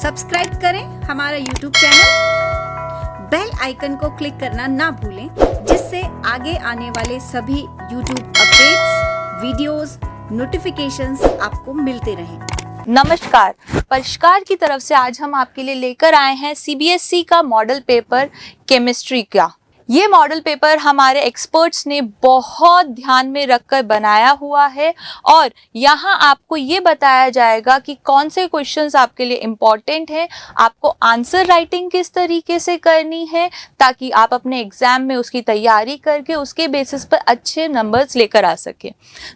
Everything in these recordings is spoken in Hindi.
सब्सक्राइब करें हमारा यूट्यूब चैनल, बेल आइकन को क्लिक करना ना भूलें, जिससे आगे आने वाले सभी यूट्यूब अपडेट्स, वीडियोस, नोटिफिकेशंस आपको मिलते रहें। नमस्कार, परिष्कार की तरफ से आज हम आपके लिए लेकर आए हैं सीबीएसई का मॉडल पेपर केमिस्ट्री का। ये मॉडल पेपर हमारे एक्सपर्ट्स ने बहुत ध्यान में रखकर बनाया हुआ है और यहाँ आपको ये बताया जाएगा कि कौन से क्वेश्चंस आपके लिए इम्पॉर्टेंट हैं, आपको आंसर राइटिंग किस तरीके से करनी है ताकि आप अपने एग्जाम में उसकी तैयारी करके उसके बेसिस पर अच्छे नंबर्स लेकर आ सकें।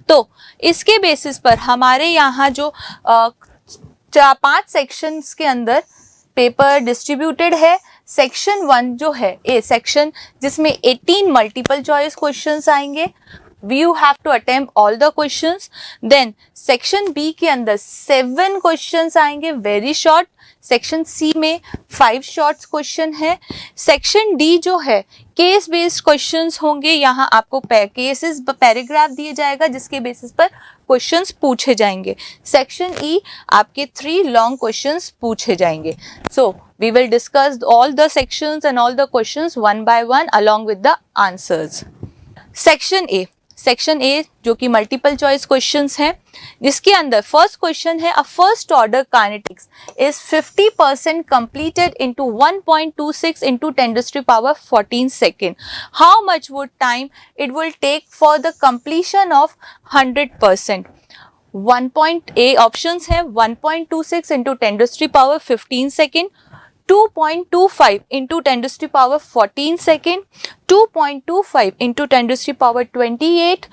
तो इसके बेसिस पर हमारे यहाँ जो 5 सेक्शंस के अंदर पेपर डिस्ट्रीब्यूटेड है। सेक्शन 1 जो है ए सेक्शन, जिसमें 18 मल्टीपल चॉइस क्वेश्चंस आएंगे। You have to attempt all the questions. Then section B के अंदर 7 क्वेश्चंस आएंगे वेरी शॉर्ट। सेक्शन सी में 5 शॉर्ट क्वेश्चन है। सेक्शन डी जो है केस बेस्ड क्वेश्चंस होंगे। यहाँ आपको केसेस पैराग्राफ दिए जाएगा जिसके बेसिस पर क्वेश्चंस पूछे जाएंगे। सेक्शन ई आपके 3 लॉन्ग क्वेश्चंस पूछे जाएंगे। सो we will discuss all the sections and all the questions one by one along with the answers. Section A जो कि मल्टीपल चॉइस क्वेश्चंस हैं, जिसके अंदर फर्स्ट क्वेश्चन है a first order kinetics is 50% completed into 1.26 into 10⁻14 second. How much would time it will take for the completion of 100%? 1.A options है 1.26 into 10⁻15 second, 2.25 into 10⁻14 second, 2.25 into 10⁻28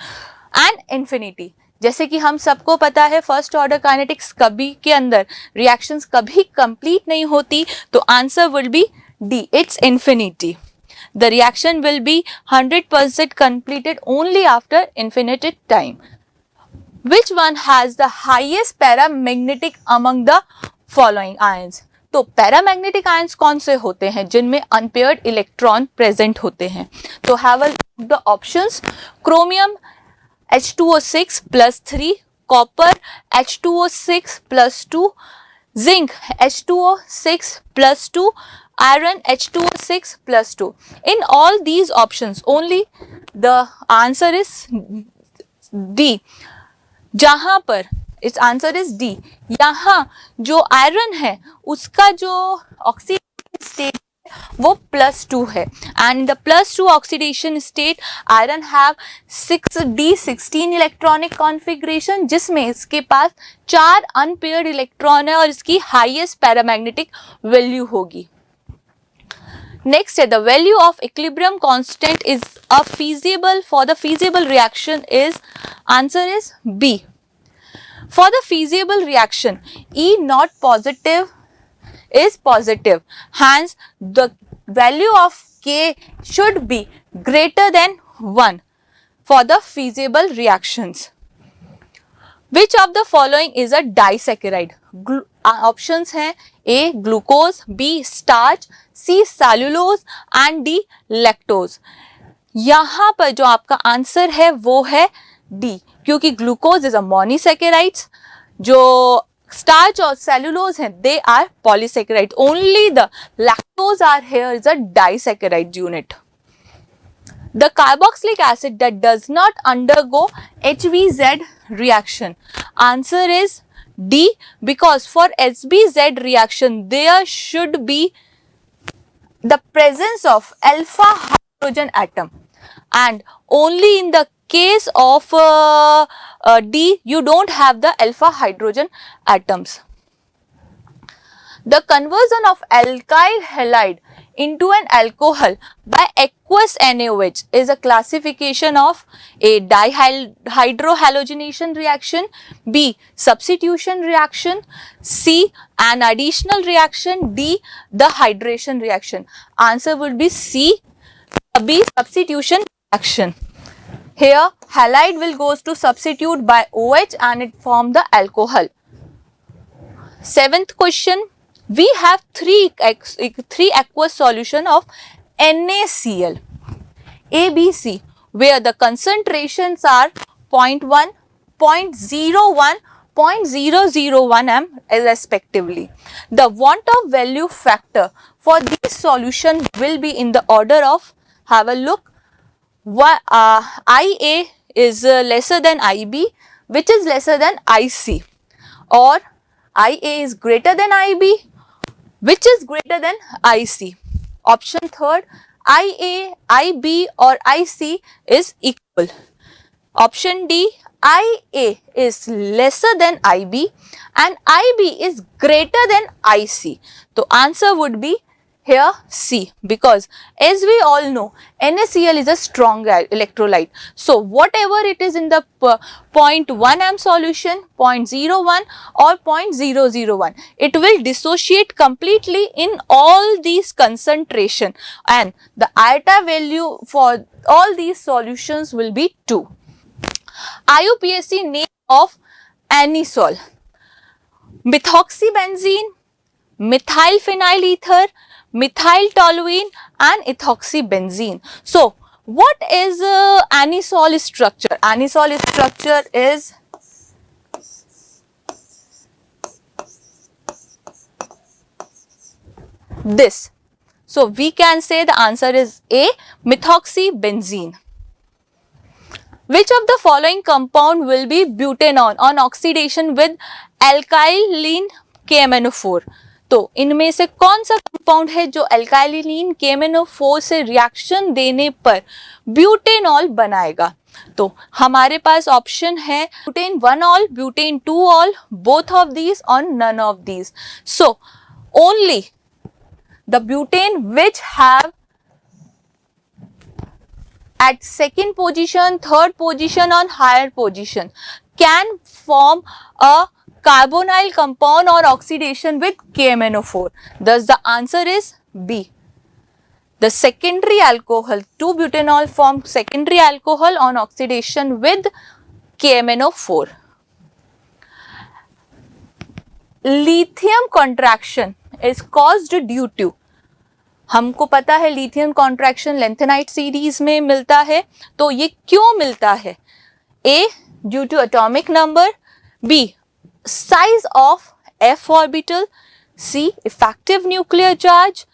and infinity. जैसे कि हम सबको पता है फर्स्ट ऑर्डर काइनेटिक्स कभी के अंदर रिएक्शंस कभी कंप्लीट नहीं होती, तो answer will B D, it's infinity. The reaction will be 100% completed only after infinite time. Which one has the highest paramagnetic among the following ions? तो पैरामैग्नेटिक आयंस कौन से होते हैं जिनमें अनपेयर्ड इलेक्ट्रॉन प्रेजेंट होते हैं? तो have the options: chromium H2O6 +3, copper H2O6 +2, zinc H2O6 +2, iron H2O6 +2. In all these options only the answer is D. जहां पर इट्स आंसर इज डी, यहाँ जो आयरन है उसका जो ऑक्सीडेशन स्टेट वो +2 है and the +2 oxidation state iron have 6d16 electronic configuration, जिसमें इसके पास 4 अनपेयर्ड इलेक्ट्रॉन है और इसकी हाईएस्ट पैरामैग्नेटिक वैल्यू होगी। नेक्स्ट है the value of equilibrium constant is a feasible for the feasible reaction is answer is B. For the feasible reaction, E not positive is positive. Hence, the value of K should be greater than 1 for the feasible reactions. Which of the following is a disaccharide? Options हैं A glucose, B starch, C cellulose and D lactose. यहाँ पर जो आपका आंसर है वो है D, क्योंकि ग्लूकोज इज अ मोनोसैकेराइड्स, जो स्टार्च और सेलुलोज हैं they are polysaccharide, only the lactose are here is a disaccharide unit. The carboxylic acid that does not undergo HBZ reaction, answer is D, because for HBZ reaction there should be the presence of alpha hydrogen atom, and only in the case of D you don't have the alpha hydrogen atoms. The conversion of alkyl halide into an alcohol by aqueous NaOH is a classification of A dihydrohalogenation reaction, B substitution reaction, C an additional reaction, D the hydration reaction. Answer will be C, B substitution reaction. Here halide will goes to substitute by OH and it form the alcohol. 7th question, we have three aqueous solution of NaCl A, B, C, where the concentrations are 0.1, 0.01, 0.001 m respectively. The want of value factor for this solution will be in the order of, have a look, IA is lesser than IB, which is lesser than IC, or IA is greater than IB, which is greater than IC. Option third, IA, IB or IC is equal. Option D, IA is lesser than IB and IB is greater than IC. So answer would be here C, because as we all know, NaCl is a strong electrolyte. So whatever it is in the 0.1 m solution, 0.01 or 0.001, it will dissociate completely in all these concentration, and the iota value for all these solutions will be 2. IUPAC name of anisole: methoxybenzene, methyl phenyl ether, methyl toluene and ethoxybenzene. So what is anisole structure? Anisole structure is this. So we can say the answer is A, methoxybenzene. Which of the following compound will be butanol on oxidation with alkyline KMnO4? तो इनमें से कौन सा कंपाउंड है जो अल्काइलिन KMnO4 से रिएक्शन देने पर ब्यूटेनॉल बनाएगा? तो हमारे पास ऑप्शन है ब्यूटेन 1 ऑल, ब्यूटेन 2 ऑल, बोथ ऑफ दीज और none of these. So only the butane which have at second position, third position or higher position can form a carbonyl compound or oxidation with KMnO4. Thus the answer is B. The secondary alcohol, 2-butanol form secondary alcohol on oxidation with KMnO4. Lithium contraction is caused due to, हमको पता है लिथियम कॉन्ट्रैक्शन लेंथेनाइट सीरीज में मिलता है, तो ये क्यों मिलता है? A, due to atomic number, B, size of f orbital, C, effective nuclear charge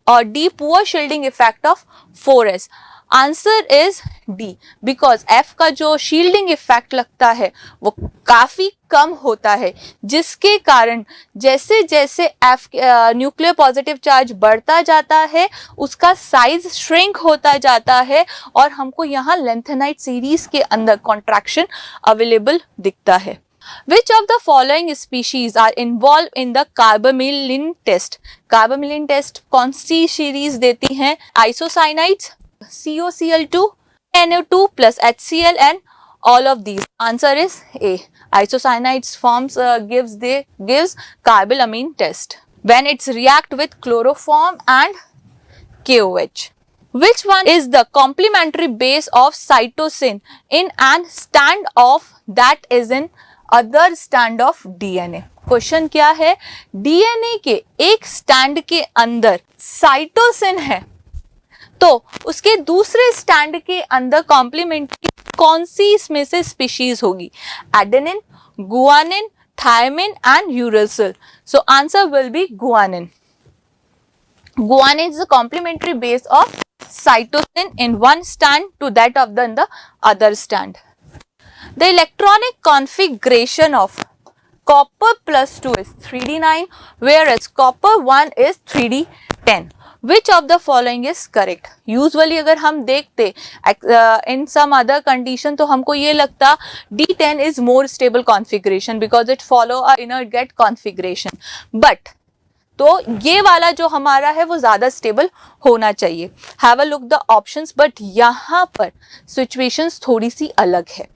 और D, poor shielding effect of 4s. Answer is D, because F का जो शील्डिंग इफेक्ट लगता है वो काफी कम होता है, जिसके कारण जैसे जैसे F न्यूक्लियर पॉजिटिव चार्ज बढ़ता जाता है उसका साइज श्रिंक होता जाता है और हमको यहाँ लेंथेनाइट सीरीज के अंदर कॉन्ट्रैक्शन अवेलेबल दिखता है. Which of the following species are involved in the carbamylin test? Carbylamine test कौन सी सीरीज देती हैं? Isocyanides, COCl2, NO2 plus HCl and all of these. Answer is A. Isocyanides forms gives carbalamine test when it's react with chloroform and KOH. Which one is the complementary base of cytosine in an standoff that is in other stand of DNA? Question क्या है? DNA के एक स्टैंड के अंदर साइटोसिन है, तो उसके दूसरे स्टैंड के अंदर कॉम्प्लीमेंट्री कौन सी इसमें से स्पीशीज होगी? Adenine, guanine, thymine and uracil. So answer will be guanine. Guanine is the complementary base of cytosine in one stand to that of the other stand. The electronic configuration of copper plus 2 is 3d9, whereas copper 1 is 3d10. Which of the following is correct? Usually अगर हम देखते in some other condition तो हमको ये लगता D10 is more stable configuration because it follow a inert get configuration. But तो ये वाला जो हमारा है वो ज़्यादा स्टेबल होना चाहिए. Have a look the options, but यहाँ पर सिचुएशंस थोड़ी सी अलग है.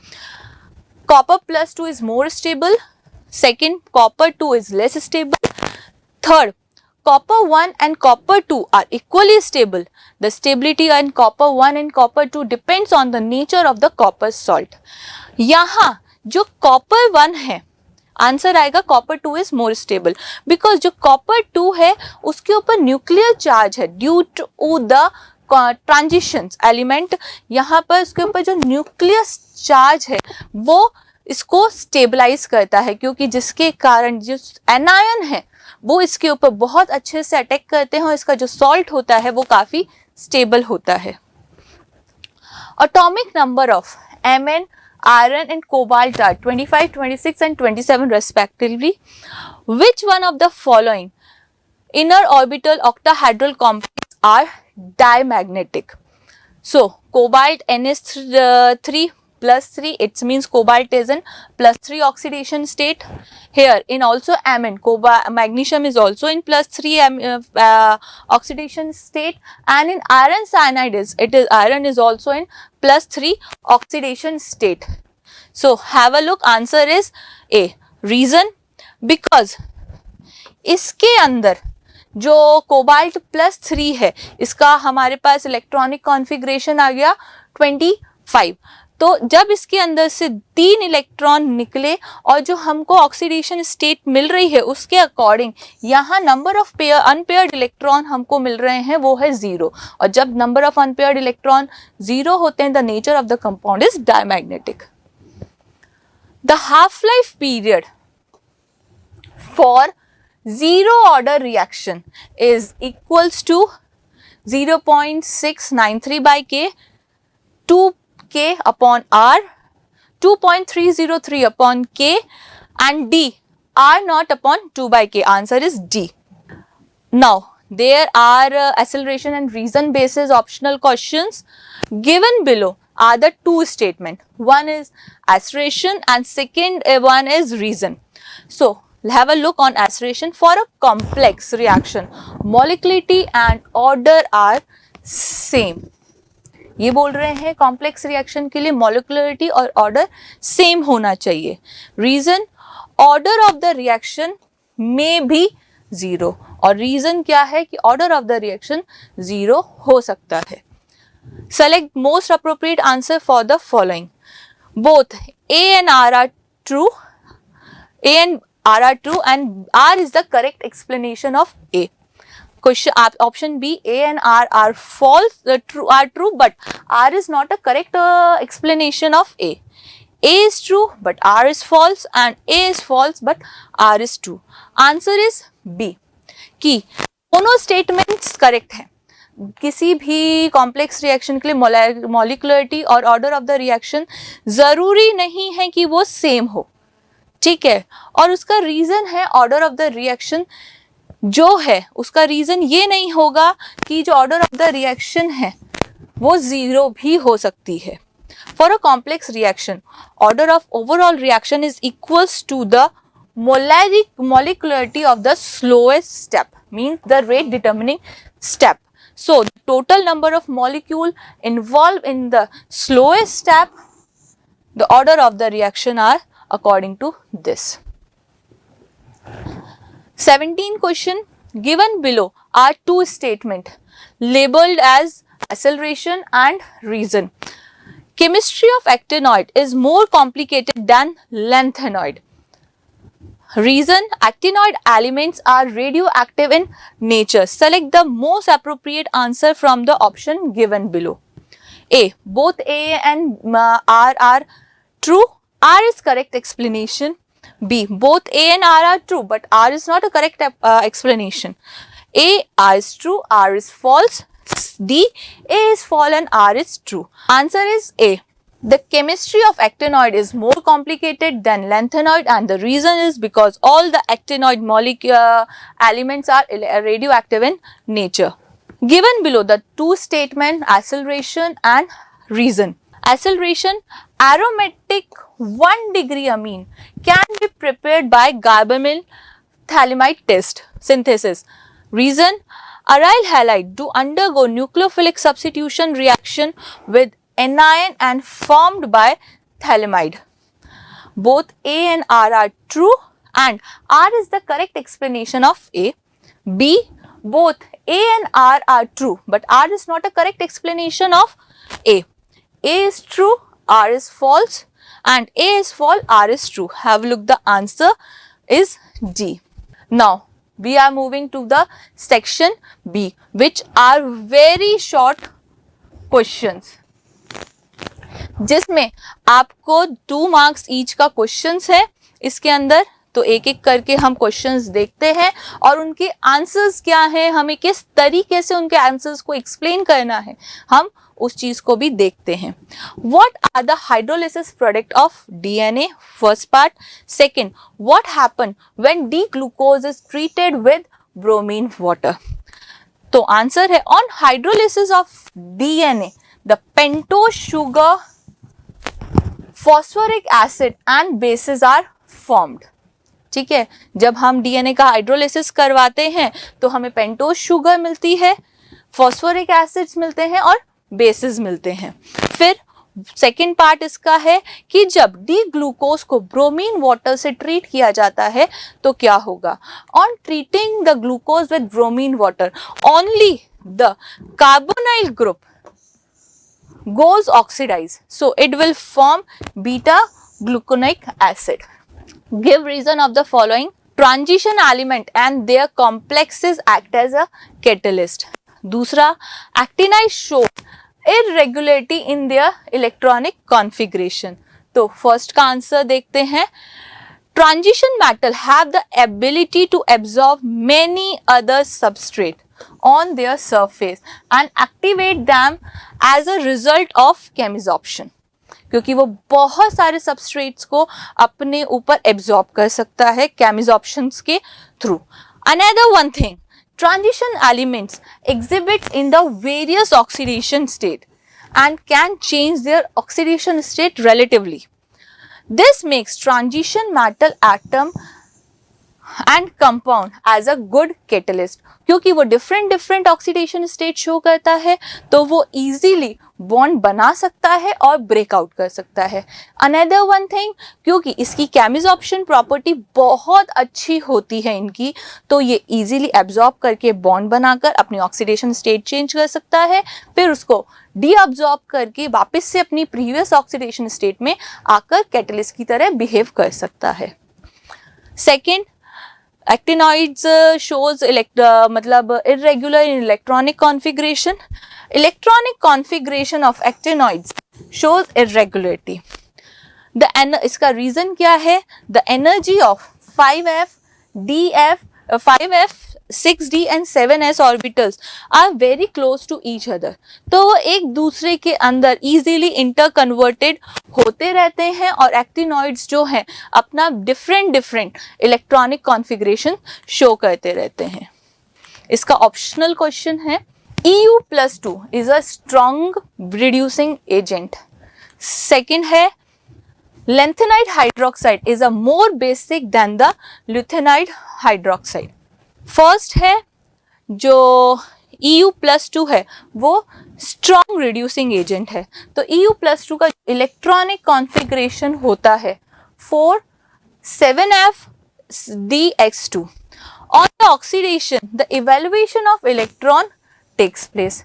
Copper plus 2 is more stable, second copper 2 is less stable, third copper 1 and copper 2 are equally stable. The stability in copper 1 and copper 2 depends on the nature of the copper salt. यहाँ जो copper 1 है, आंसर आएगा copper 2 is more stable because जो कॉपर 2 है उसके ऊपर न्यूक्लियर चार्ज है due to the transitions element. यहाँ पर उसके ऊपर जो न्यूक्लियर चार्ज है वो इसको स्टेबलाइज करता है, क्योंकि जिसके कारण जो एनायन है वो इसके ऊपर बहुत अच्छे से अटैक करते हैं और इसका जो सॉल्ट होता है वो काफी स्टेबल होता है। Atomic number of Mn, iron and cobalt are 25, 26 and 27 respectively. Which one of the following inner orbital octahedral complex are diamagnetic? So cobalt NS3 plus 3, it means cobalt is in plus 3 oxidation state. Here in also Mn, magnesium is also in plus 3 oxidation state, and in iron cyanide iron is also in plus 3 oxidation state. So have a look, answer is A. Reason, because इसके अंदर जो कोबाल्ट प्लस 3 है इसका हमारे पास इलेक्ट्रॉनिक कॉन्फ़िगरेशन आ गया 25। तो जब इसके अंदर से 3 इलेक्ट्रॉन निकले और जो हमको ऑक्सीडेशन स्टेट मिल रही है उसके अकॉर्डिंग यहाँ नंबर ऑफ अनपेयर्ड इलेक्ट्रॉन हमको मिल रहे हैं वो है 0, और जब नंबर ऑफ अनपेयर्ड इलेक्ट्रॉन 0 होते हैं the nature of the compound is diamagnetic. The half life period for zero order reaction is equals to 0.693 by K, 2K upon R, 2.303 upon K and D, R naught upon 2 by K. Answer is D. Now there are acceleration and reason basis optional questions. Given below are the two statement. One is acceleration and second one is reason. So have a look on acceleration. For a complex reaction, molecularity and order are same. ये बोल रहे हैं कॉम्प्लेक्स रिएक्शन के लिए मॉलिक्युलरिटी और ऑर्डर सेम होना चाहिए। Reason, order of the reaction में भी 0, और रीजन क्या है कि ऑर्डर ऑफ द रिएक्शन 0 हो सकता है। Select most appropriate answer for the following. Both A and R are true. A and R are true and R is the correct explanation of A. Question option B, A and R are false, are true, but R is not a correct explanation of A. A is true but R is false and A is false but R is true. Answer is B कि दोनों स्टेटमेंट्स करेक्ट हैं। किसी भी कॉम्प्लेक्स रिएक्शन के लिए मॉलिक्युलरिटी और ऑर्डर ऑफ द रिएक्शन जरूरी नहीं है कि वो सेम हो, ठीक है। और उसका रीजन है ऑर्डर ऑफ द रिएक्शन जो है उसका रीजन ये नहीं होगा कि जो ऑर्डर ऑफ द रिएक्शन है वो 0 भी हो सकती है। For a complex reaction order of overall reaction is equals to the molecularity of the slowest step, means the rate determining step. So the total number of molecule involved in the slowest step, the order of the reaction are according to this. 17 question, given below are two statement labeled as acceleration and reason. Chemistry of actinoid is more complicated than lanthanoid. Reason, actinoid elements are radioactive in nature. Select the most appropriate answer from the option given below. A, both A and R are true. R is correct explanation. B, both A and R are true but R is not a correct explanation. A, R is true, R is false. D, A is false and R is true. Answer is A. The chemistry of actinoid is more complicated than lanthanoid and the reason is because all the actinoid elements are radioactive in nature. Given below the two statement acceleration and reason. Acceleration, aromatic 1 degree amine can be prepared by carbamyl phthalimide test synthesis. Reason, aryl halide do undergo nucleophilic substitution reaction with anion and formed by phthalimide. Both A and R are true and R is the correct explanation of A. B, both A and R are true but R is not a correct explanation of A. A is true, R is false and A is false, R is true. Have a look, the answer is D. Now we are moving to the section B, which are very short questions. जिसमें आपको 2 मार्क्स ईच का क्वेश्चंस है इसके अंदर। तो एक एक करके हम क्वेश्चंस देखते हैं और उनके आंसर्स क्या हैं, हमें किस तरीके से उनके आंसर्स को एक्सप्लेन करना है, हम उस चीज को भी देखते हैं। What are the hydrolysis product of DNA, first part. Second, what happen when D glucose is treated with bromine water. तो आंसर है on hydrolysis of DNA the pentose sugar, phosphoric acid and bases are formed. ठीक है, जब हम डीएनए का हाइड्रोलिसिस करवाते हैं तो हमें पेंटोज शुगर मिलती है, फॉस्फोरिक एसिड्स मिलते हैं और बेसिस मिलते हैं। फिर सेकेंड पार्ट इसका है कि जब डी ग्लूकोज को ब्रोमीन वाटर से ट्रीट किया जाता है तो क्या होगा। On treating the glucose with bromine water only the carbonyl group goes oxidized, so it will form beta gluconic acid. Give reason of the following. Transition element and their complexes act as a catalyst. दूसरा, actinides show irregularity in their electronic configuration. तो फर्स्ट का आंसर देखते हैं। Transition metal have the ability to absorb many other substrate on their surface and activate them as a result of chemisorption. क्योंकि वो बहुत सारे सबस्ट्रेट्स को अपने ऊपर एब्जॉर्ब कर सकता है chemisorptions के through. Another one thing, transition elements exhibits in the various oxidation state and can change their oxidation state relatively. This makes transition metal atom and compound as a good catalyst. क्योंकि वो डिफरेंट ऑक्सीडेशन स्टेट शो करता है तो वो इजीली बॉन्ड बना सकता है और ब्रेकआउट कर सकता है। अनदर वन थिंग, क्योंकि इसकी केमिसॉर्प्शन प्रॉपर्टी बहुत अच्छी होती है इनकी, तो ये इजीली एब्जॉर्ब करके बॉन्ड बनाकर अपनी ऑक्सीडेशन स्टेट चेंज कर सकता है, फिर उसको डीअब्जॉर्ब करके वापस से अपनी प्रीवियस ऑक्सीडेशन स्टेट में आकर कैटलिस्ट की तरह बिहेव कर सकता है। सेकेंड, actinoids shows मतलब irregular in electronic configuration. Electronic configuration of actinoids shows irregularity. इसका रीजन क्या है? The energy of 5f, df, 5f, 6d and 7s orbitals are very close to each other. तो वो एक दूसरे के अंदर easily interconverted होते रहते हैं और एक्टिनॉइड्स जो हैं अपना डिफरेंट इलेक्ट्रॉनिक कॉन्फ़िगरेशन शो करते रहते हैं। इसका ऑप्शनल क्वेश्चन है, EU+2 is a strong reducing agent. Second है, lanthanide hydroxide is a more basic than the luthanide hydroxide. First है जो EU+2 है वो स्ट्रॉन्ग रिड्यूसिंग एजेंट है। तो EU+2 का इलेक्ट्रॉनिक कॉन्फ़िगरेशन होता है 4,7FDX2. On the oxidation, the evaluation of electron takes place.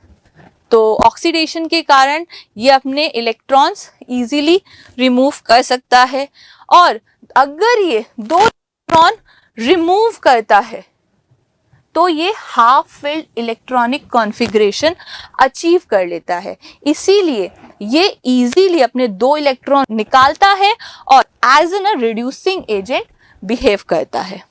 तो ऑक्सीडेशन के कारण ये अपने इलेक्ट्रॉन्स इजीली रिमूव कर सकता है, और अगर ये 2 इलेक्ट्रॉन रिमूव करता है तो ये half filled electronic configuration achieve कर लेता है। इसीलिए ये इजीली अपने 2 इलेक्ट्रॉन निकालता है और as an a reducing agent behave करता है।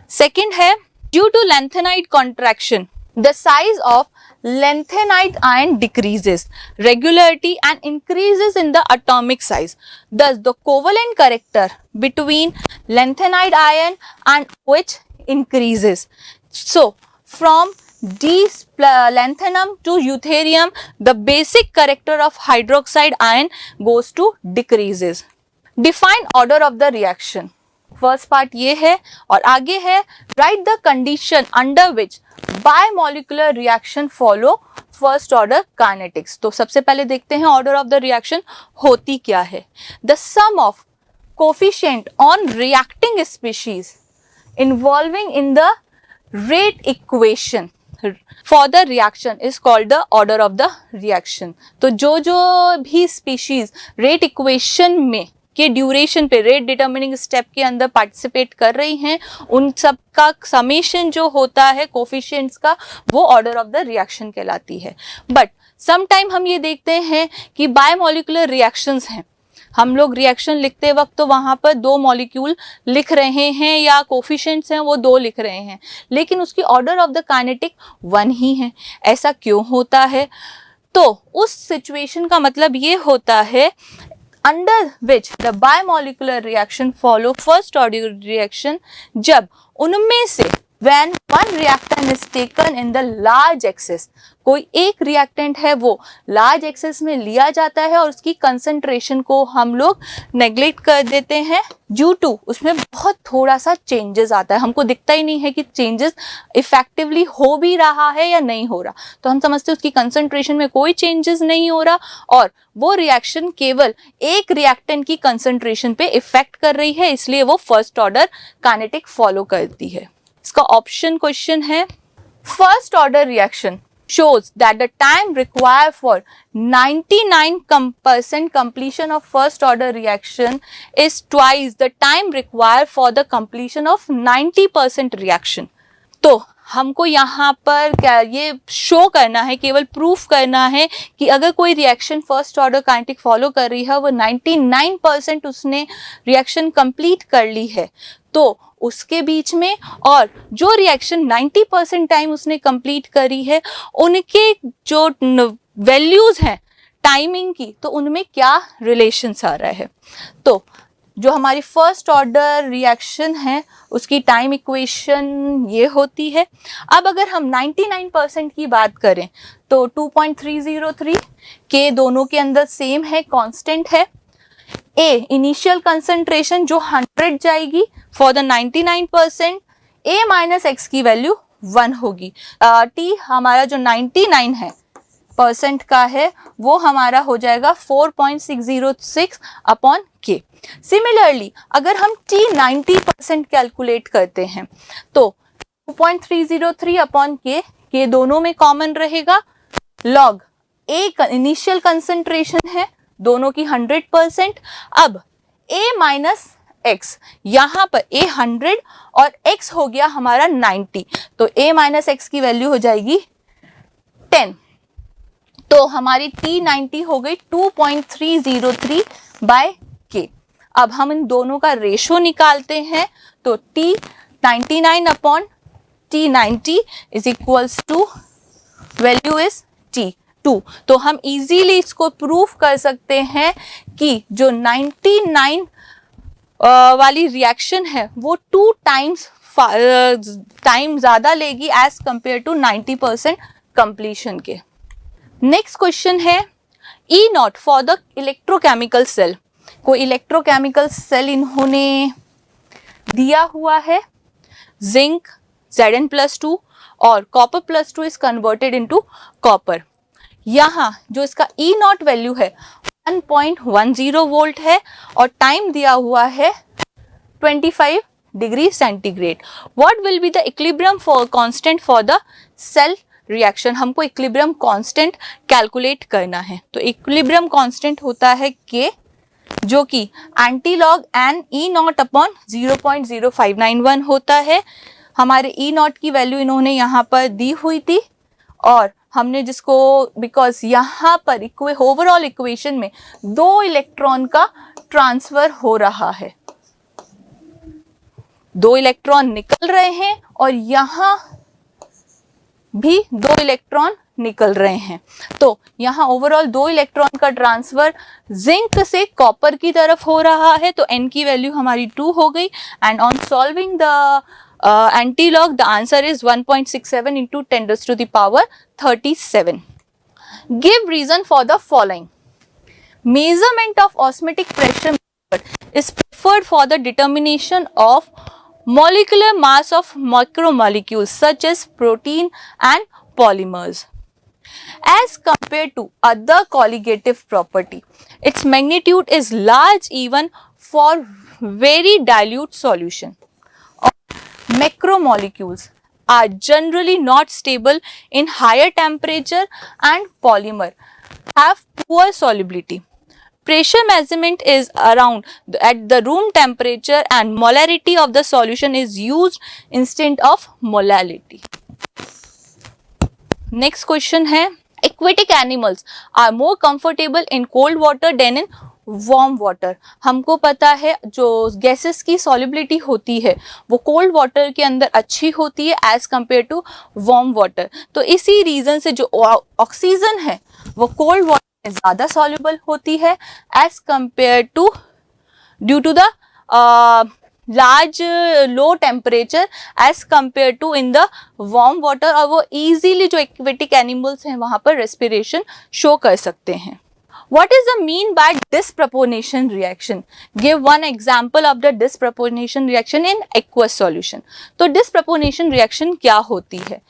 सेकेंड है, due to lanthanide contraction the size of lanthanide ion decreases regularity and increases in the atomic size. Thus, the covalent character between lanthanide ion and OH increases. So, from D lanthanum to deuterium, the basic character of hydroxide ion goes to decreases. Define order of the reaction. First part ये है और आगे है, right the condition under which bimolecular reaction follow first order kinetics. तो सबसे पहले देखते हैं ऑर्डर ऑफ द रिएक्शन होती क्या है। The sum of coefficient on reacting species involving in the rate equation for the reaction is called the order of the reaction. तो जो भी स्पीशीज रेट इक्वेशन में के ड्यूरेशन पे रेट डिटर्मिनिंग स्टेप के अंदर पार्टिसिपेट कर रही हैं, उन सब का समेशन जो होता है कोफिशिएंट्स का, वो ऑर्डर ऑफ द रिएक्शन कहलाती है। बट समटाइम हम ये देखते हैं कि बायोमोलिकुलर रिएक्शंस हैं, हम लोग रिएक्शन लिखते वक्त तो वहां पर 2 मॉलिक्यूल लिख रहे हैं या कोफिशिएंट्स हैं वो 2 लिख रहे हैं, लेकिन उसकी ऑर्डर ऑफ द काइनेटिक 1 ही है। ऐसा क्यों होता है? तो उस सिचुएशन का मतलब ये होता है under which the biomolecular reaction follow first order reaction, जब उनमें से when one reactant is taken in the large excess, कोई एक रिएक्टेंट है वो लार्ज एक्सेस में लिया जाता है और उसकी कंसंट्रेशन को हम लोग नेग्लेक्ट कर देते हैं ड्यू टू उसमें बहुत थोड़ा सा चेंजेस आता है, हमको दिखता ही नहीं है कि चेंजेस इफेक्टिवली हो भी रहा है या नहीं हो रहा, तो हम समझते हैं उसकी कंसंट्रेशन में कोई चेंजेस नहीं हो रहा और वो रिएक्शन केवल एक रिएक्टेंट की कंसंट्रेशन पे इफेक्ट कर रही है, इसलिए वो फर्स्ट ऑर्डर काइनेटिक फॉलो करती है। इसका ऑप्शन क्वेश्चन है, first order reaction shows that the time required for 99% completion of first order reaction is twice the time required for the completion of 90% reaction। तो हमको यहाँ पर क्या ये शो करना है, केवल प्रूफ करना है कि अगर कोई reaction first order kinetic follow कर रही है, वो 99% उसने रिएक्शन कंप्लीट कर ली है, तो उसके बीच में और जो रिएक्शन 90% टाइम उसने कंप्लीट करी है उनके जो वैल्यूज हैं टाइमिंग की, तो उनमें क्या रिलेशंस आ रहा है। तो जो हमारी फर्स्ट ऑर्डर रिएक्शन है उसकी टाइम इक्वेशन ये होती है। अब अगर हम 99% की बात करें तो 2.303 के दोनों के अंदर सेम है, कांस्टेंट है। ए इनिशियल कंसंट्रेशन जो 100 जाएगी for the 99%, A minus x की वैल्यू 1 होगी। टी हमारा जो 99 है परसेंट का है वो हमारा हो जाएगा 4.606 अपॉन के। सिमिलरली अगर हम टी 90% कैलकुलेट करते हैं तो 2.303 अपॉन के दोनों में कॉमन रहेगा, लॉग ए इनिशियल कंसंट्रेशन है दोनों की 100%। अब a माइनस एक्स, यहाँ पर a 100 और x हो गया हमारा 90, तो a माइनस एक्स की वैल्यू हो जाएगी 10, तो हमारी T90 हो गई 2.303 बाय के। अब हम इन दोनों का रेशो निकालते हैं तो T99 upon T90 is equals to value is T2। तो हम इजीली इसको प्रूफ कर सकते हैं कि जो 99 वाली रिएक्शन है वो 2 टाइम्स टाइम ज्यादा लेगी एज कंपेयर टू 90% कंप्लीशन के। नेक्स्ट क्वेश्चन है E nought for the electrochemical cell. कोई इलेक्ट्रोकेमिकल सेल इन्होंने दिया हुआ है, जिंक Zn+2 और copper +2 is converted into copper. यहाँ जो इसका ई नॉट वैल्यू है 1.10 वोल्ट है और टाइम दिया हुआ है 25 degree centigrade. What will be the equilibrium for constant for the cell reaction. हमको इक्विलिब्रियम कांस्टेंट कैलकुलेट करना है, तो इक्विलिब्रियम कांस्टेंट होता है के, जो कि antilog N E naught upon 0.0591 होता है। हमारे ई नॉट की वैल्यू इन्होंने यहाँ पर दी हुई थी और हमने जिसको बिकॉज यहाँ पर ओवरऑल इक्वेशन में 2 इलेक्ट्रॉन का ट्रांसफर हो रहा है, 2 इलेक्ट्रॉन निकल रहे हैं और यहाँ भी 2 इलेक्ट्रॉन निकल रहे हैं, तो यहाँ ओवरऑल 2 इलेक्ट्रॉन का ट्रांसफर जिंक से कॉपर की तरफ हो रहा है, तो n की वैल्यू हमारी 2 हो गई। And on solving the anti-log the answer is 1.67 into 10 raised to the power 37. Give reason for the following. Measurement of osmotic pressure is preferred for the determination of molecular mass of macromolecules such as protein and polymers as compared to other colligative property. Its magnitude is large even for very dilute solution. Macromolecules are generally not stable in higher temperature and polymer have poor solubility. Pressure measurement is around at the room temperature and molarity of the solution is used instead of molality. Next question है Aquatic animals are more comfortable in cold water than in warm water. हमको पता है जो गैसेस की सॉल्युबिलिटी होती है वो कोल्ड वाटर के अंदर अच्छी होती है as compare to warm water. तो इसी रीजन से जो ऑक्सीजन है वो कोल्ड वाटर में ज़्यादा सॉल्युबल होती है as compare to due to the large low temperature as compare to in the warm water, और वो इजीली जो एक्वेटिक एनिमल्स हैं वहाँ पर रेस्पिरेशन शो कर सकते हैं। What is the mean by disproportion reaction? Give one example of the disproportion reaction in aqueous solution. तो disproportion reaction क्या होती है?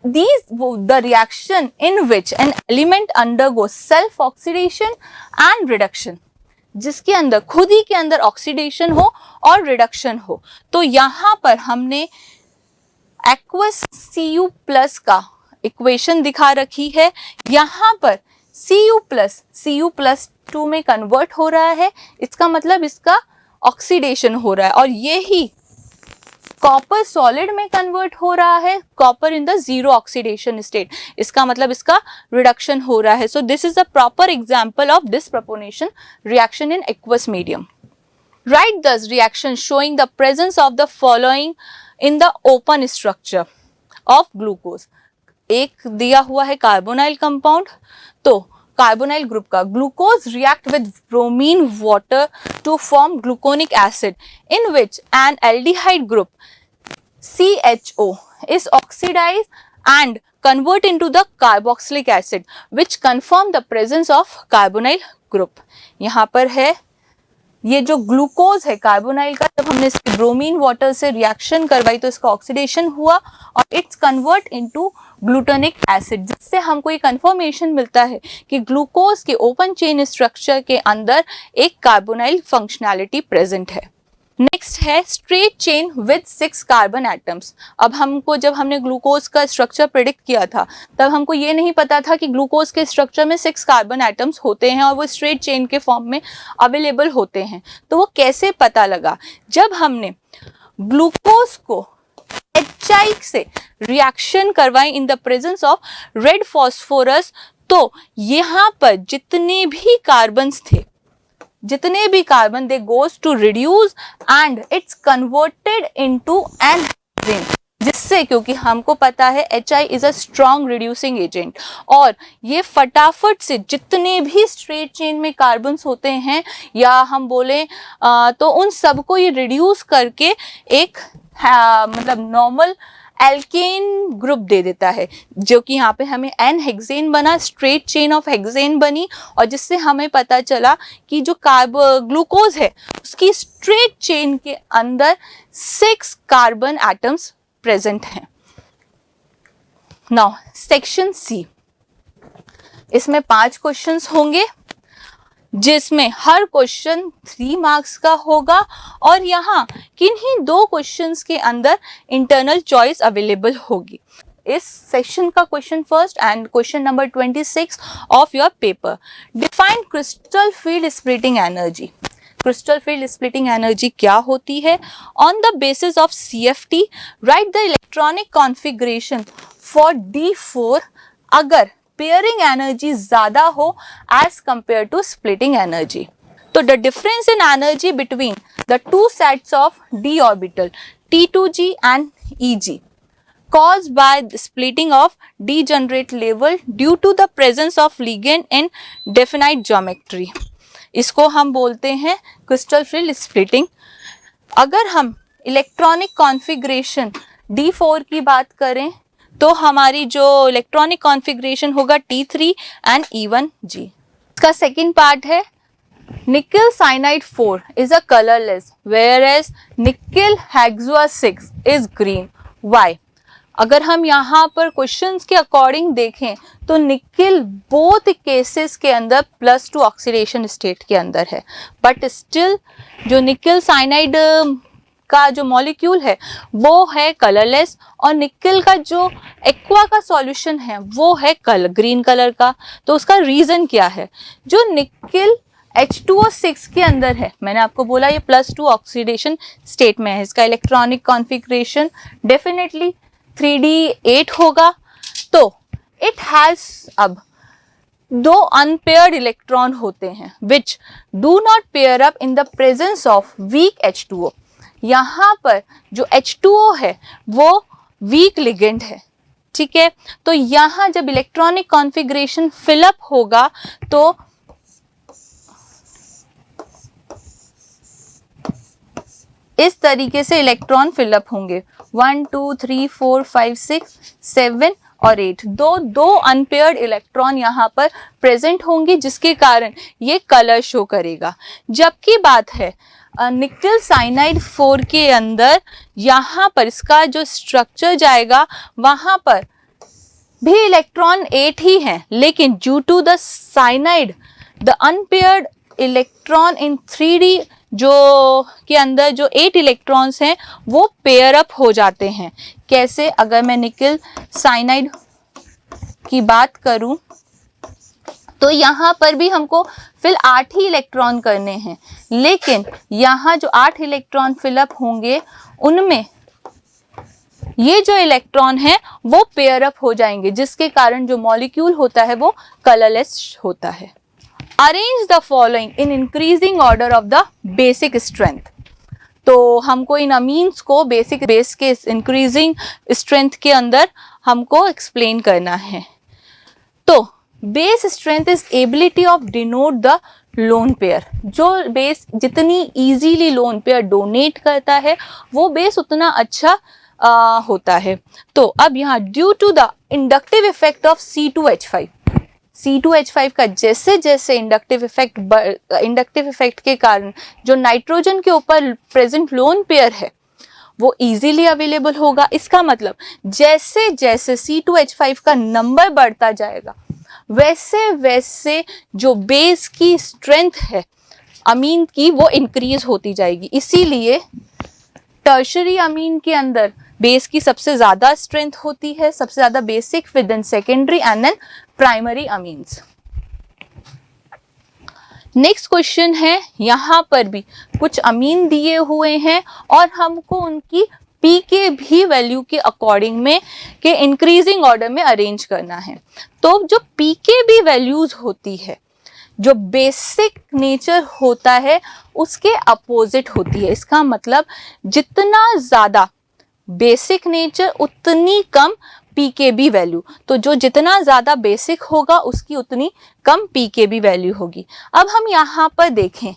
The reaction in which an element undergoes self oxidation and reduction, जिसके अंदर खुद ही के अंदर ऑक्सीडेशन हो और रिडक्शन हो। तो यहाँ पर हमने aqueous Cu+ का इक्वेशन दिखा रखी है। यहाँ पर Cu+2 में कन्वर्ट हो रहा है, इसका मतलब इसका ऑक्सीडेशन हो रहा है, और ये ही कॉपर सॉलिड में कन्वर्ट हो रहा है, copper in the zero oxidation state, इसका मतलब इसका रिडक्शन हो रहा है। So this is the proper example of disproportion reaction in aqueous medium. Write this reaction showing the presence of the following in the open structure of glucose. एक दिया हुआ है कार्बोनाइल कंपाउंड, तो कार्बोनाइल ग्रुप का glucose react with bromine water to form gluconic acid in which N aldehyde group CHO is oxidized and convert into the carboxylic acid which confirm the presence of carbonyl group। यहाँ पर है ये जो ग्लूकोज है कार्बोनाइल का, जब हमने इसके ब्रोमीन वाटर से रिएक्शन करवाई तो इसका ऑक्सीडेशन हुआ और इट्स कन्वर्ट इनटू ग्लूटानिक एसिड, जिससे हमको ये कंफर्मेशन मिलता है कि ग्लूकोज के ओपन चेन स्ट्रक्चर के अंदर एक कार्बोनाइल फंक्शनैलिटी प्रेजेंट है। नेक्स्ट है straight chain with 6 carbon atoms. अब हमको जब हमने ग्लूकोज का स्ट्रक्चर प्रेडिक्ट किया था तब हमको ये नहीं पता था कि ग्लूकोज के स्ट्रक्चर में 6 कार्बन एटम्स होते हैं और वो स्ट्रेट चेन के फॉर्म में अवेलेबल होते हैं। तो वो कैसे पता लगा? जब हमने ग्लूकोज को HI से रिएक्शन करवाई in the presence of red phosphorus, तो यहाँ पर जितने भी कार्बन्स थे, जितने भी carbon they goes to reduce and it's converted into n hexane, जिससे क्योंकि हमको पता है HI is a strong reducing agent, और ये फटाफट से जितने भी स्ट्रेट चेन में कार्बन्स होते हैं या हम बोले तो उन सबको ये रिड्यूस करके एक मतलब नॉर्मल एल्केन ग्रुप दे देता है, जो कि यहाँ पे हमें एन हेक्सेन बना, स्ट्रेट चेन ऑफ हेक्सेन बनी, और जिससे हमें पता चला कि जो ग्लूकोज है उसकी स्ट्रेट चेन के अंदर 6 कार्बन एटम्स प्रेजेंट हैं। नाउ सेक्शन सी, इसमें 5 क्वेश्चंस होंगे जिसमें हर क्वेश्चन 3 मार्क्स का होगा, और यहाँ किन्हीं 2 क्वेश्चंस के अंदर इंटरनल चॉइस अवेलेबल होगी। इस सेक्शन का question first and question number 26 of your paper. Define crystal field splitting energy. Crystal field splitting energy क्या होती है? On the basis of CFT write the electronic configuration for D4 अगर पेयरिंग एनर्जी ज्यादा हो as compare to splitting energy. तो the difference in energy between the 2 sets of d orbital T2g and EG caused by the splitting of degenerate level due to the presence of ligand in definite geometry, इसको हम बोलते हैं क्रिस्टल फील्ड स्प्लिटिंग। अगर हम इलेक्ट्रॉनिक कॉन्फ़िगरेशन D4 की बात करें तो हमारी जो इलेक्ट्रॉनिक कॉन्फ़िगरेशन होगा T3 एंड E1G। इसका सेकेंड पार्ट है nickel cyanide 4 is a colourless where as nickel hexa 6 is green. Why? अगर हम यहाँ पर क्वेश्चंस के अकॉर्डिंग देखें तो निकल बोथ केसेस के अंदर +2 ऑक्सीडेशन स्टेट के अंदर है, बट स्टिल जो निकल साइनाइड का जो मॉलिक्यूल है वो है कलरलेस, और निकल का जो एक्वा का सॉल्यूशन है वो है ग्रीन कलर का। तो उसका रीज़न क्या है? जो निकल H2O6 के अंदर है, मैंने आपको बोला ये +2 ऑक्सीडेशन स्टेट में है, इसका इलेक्ट्रॉनिक कॉन्फ़िगरेशन डेफिनेटली 3D8 होगा। तो इट हैज, अब दो अनपेयर्ड इलेक्ट्रॉन होते हैं which do not pair up in the presence of weak H2O। यहाँ पर जो H2O है वो वीक लिगेंड है, ठीक है। तो यहाँ जब इलेक्ट्रॉनिक कॉन्फ़िगरेशन फिलअप होगा तो इस तरीके से इलेक्ट्रॉन फिलअप होंगे 1 2 3 4 5 6 7 और 8, दो अनपेयर्ड इलेक्ट्रॉन यहाँ पर प्रेजेंट होंगे जिसके कारण ये कलर शो करेगा। जबकि बात है निकल साइनाइड 4 के अंदर, यहाँ पर इसका जो स्ट्रक्चर जाएगा वहां पर भी इलेक्ट्रॉन 8 ही हैं, लेकिन due to the cyanide the unpaired electron in 3D जो के अंदर जो 8 इलेक्ट्रॉन्स हैं वो पेयर अप हो जाते हैं। कैसे? अगर मैं निकल साइनाइड की बात करूं तो यहाँ पर भी हमको फिल 8 ही इलेक्ट्रॉन करने हैं, लेकिन यहाँ जो 8 इलेक्ट्रॉन फिलअप होंगे उनमें ये जो इलेक्ट्रॉन है वो पेयर अप हो जाएंगे, जिसके कारण जो मॉलिक्यूल होता है वो कलरलेस होता है। Arrange the following in increasing order of the basic strength. तो हमको इन अमीन्स को बेसिक बेस के इंक्रीजिंग स्ट्रेंथ के अंदर हमको एक्सप्लेन करना है। तो base strength is ability of denote the lone pair. जो बेस जितनी इजीली लोन पेयर डोनेट करता है वो बेस उतना अच्छा होता है। तो अब यहाँ due to the inductive effect of C2H5, C2H5 का जैसे जैसे इंडक्टिव इफेक्ट के कारण जो नाइट्रोजन के ऊपर प्रेजेंट लोन पेयर है वो इजीली अवेलेबल होगा। इसका मतलब जैसे जैसे C2H5 का नंबर बढ़ता जाएगा वैसे वैसे जो बेस की स्ट्रेंथ है अमीन की वो इंक्रीज होती जाएगी। इसीलिए टर्शरी अमीन के अंदर बेस की सबसे ज्यादा स्ट्रेंथ होती है, सबसे ज्यादा बेसिक, फिर then secondary and then primary amines. Next question है, यहाँ पर भी कुछ अमीन दिए हुए हैं और हमको उनकी पीके भी वैल्यू के अकॉर्डिंग में के इंक्रीजिंग ऑर्डर में अरेंज करना है। तो जो पीके भी वैल्यूज होती है, जो बेसिक नेचर होता है उसके अपोजिट होती है। इसका मतलब जितना ज्यादा बेसिक नेचर उतनी कम पीकेबी वैल्यू। तो जो जितना ज्यादा बेसिक होगा उसकी उतनी कम पीकेबी वैल्यू होगी। अब हम यहाँ पर देखें,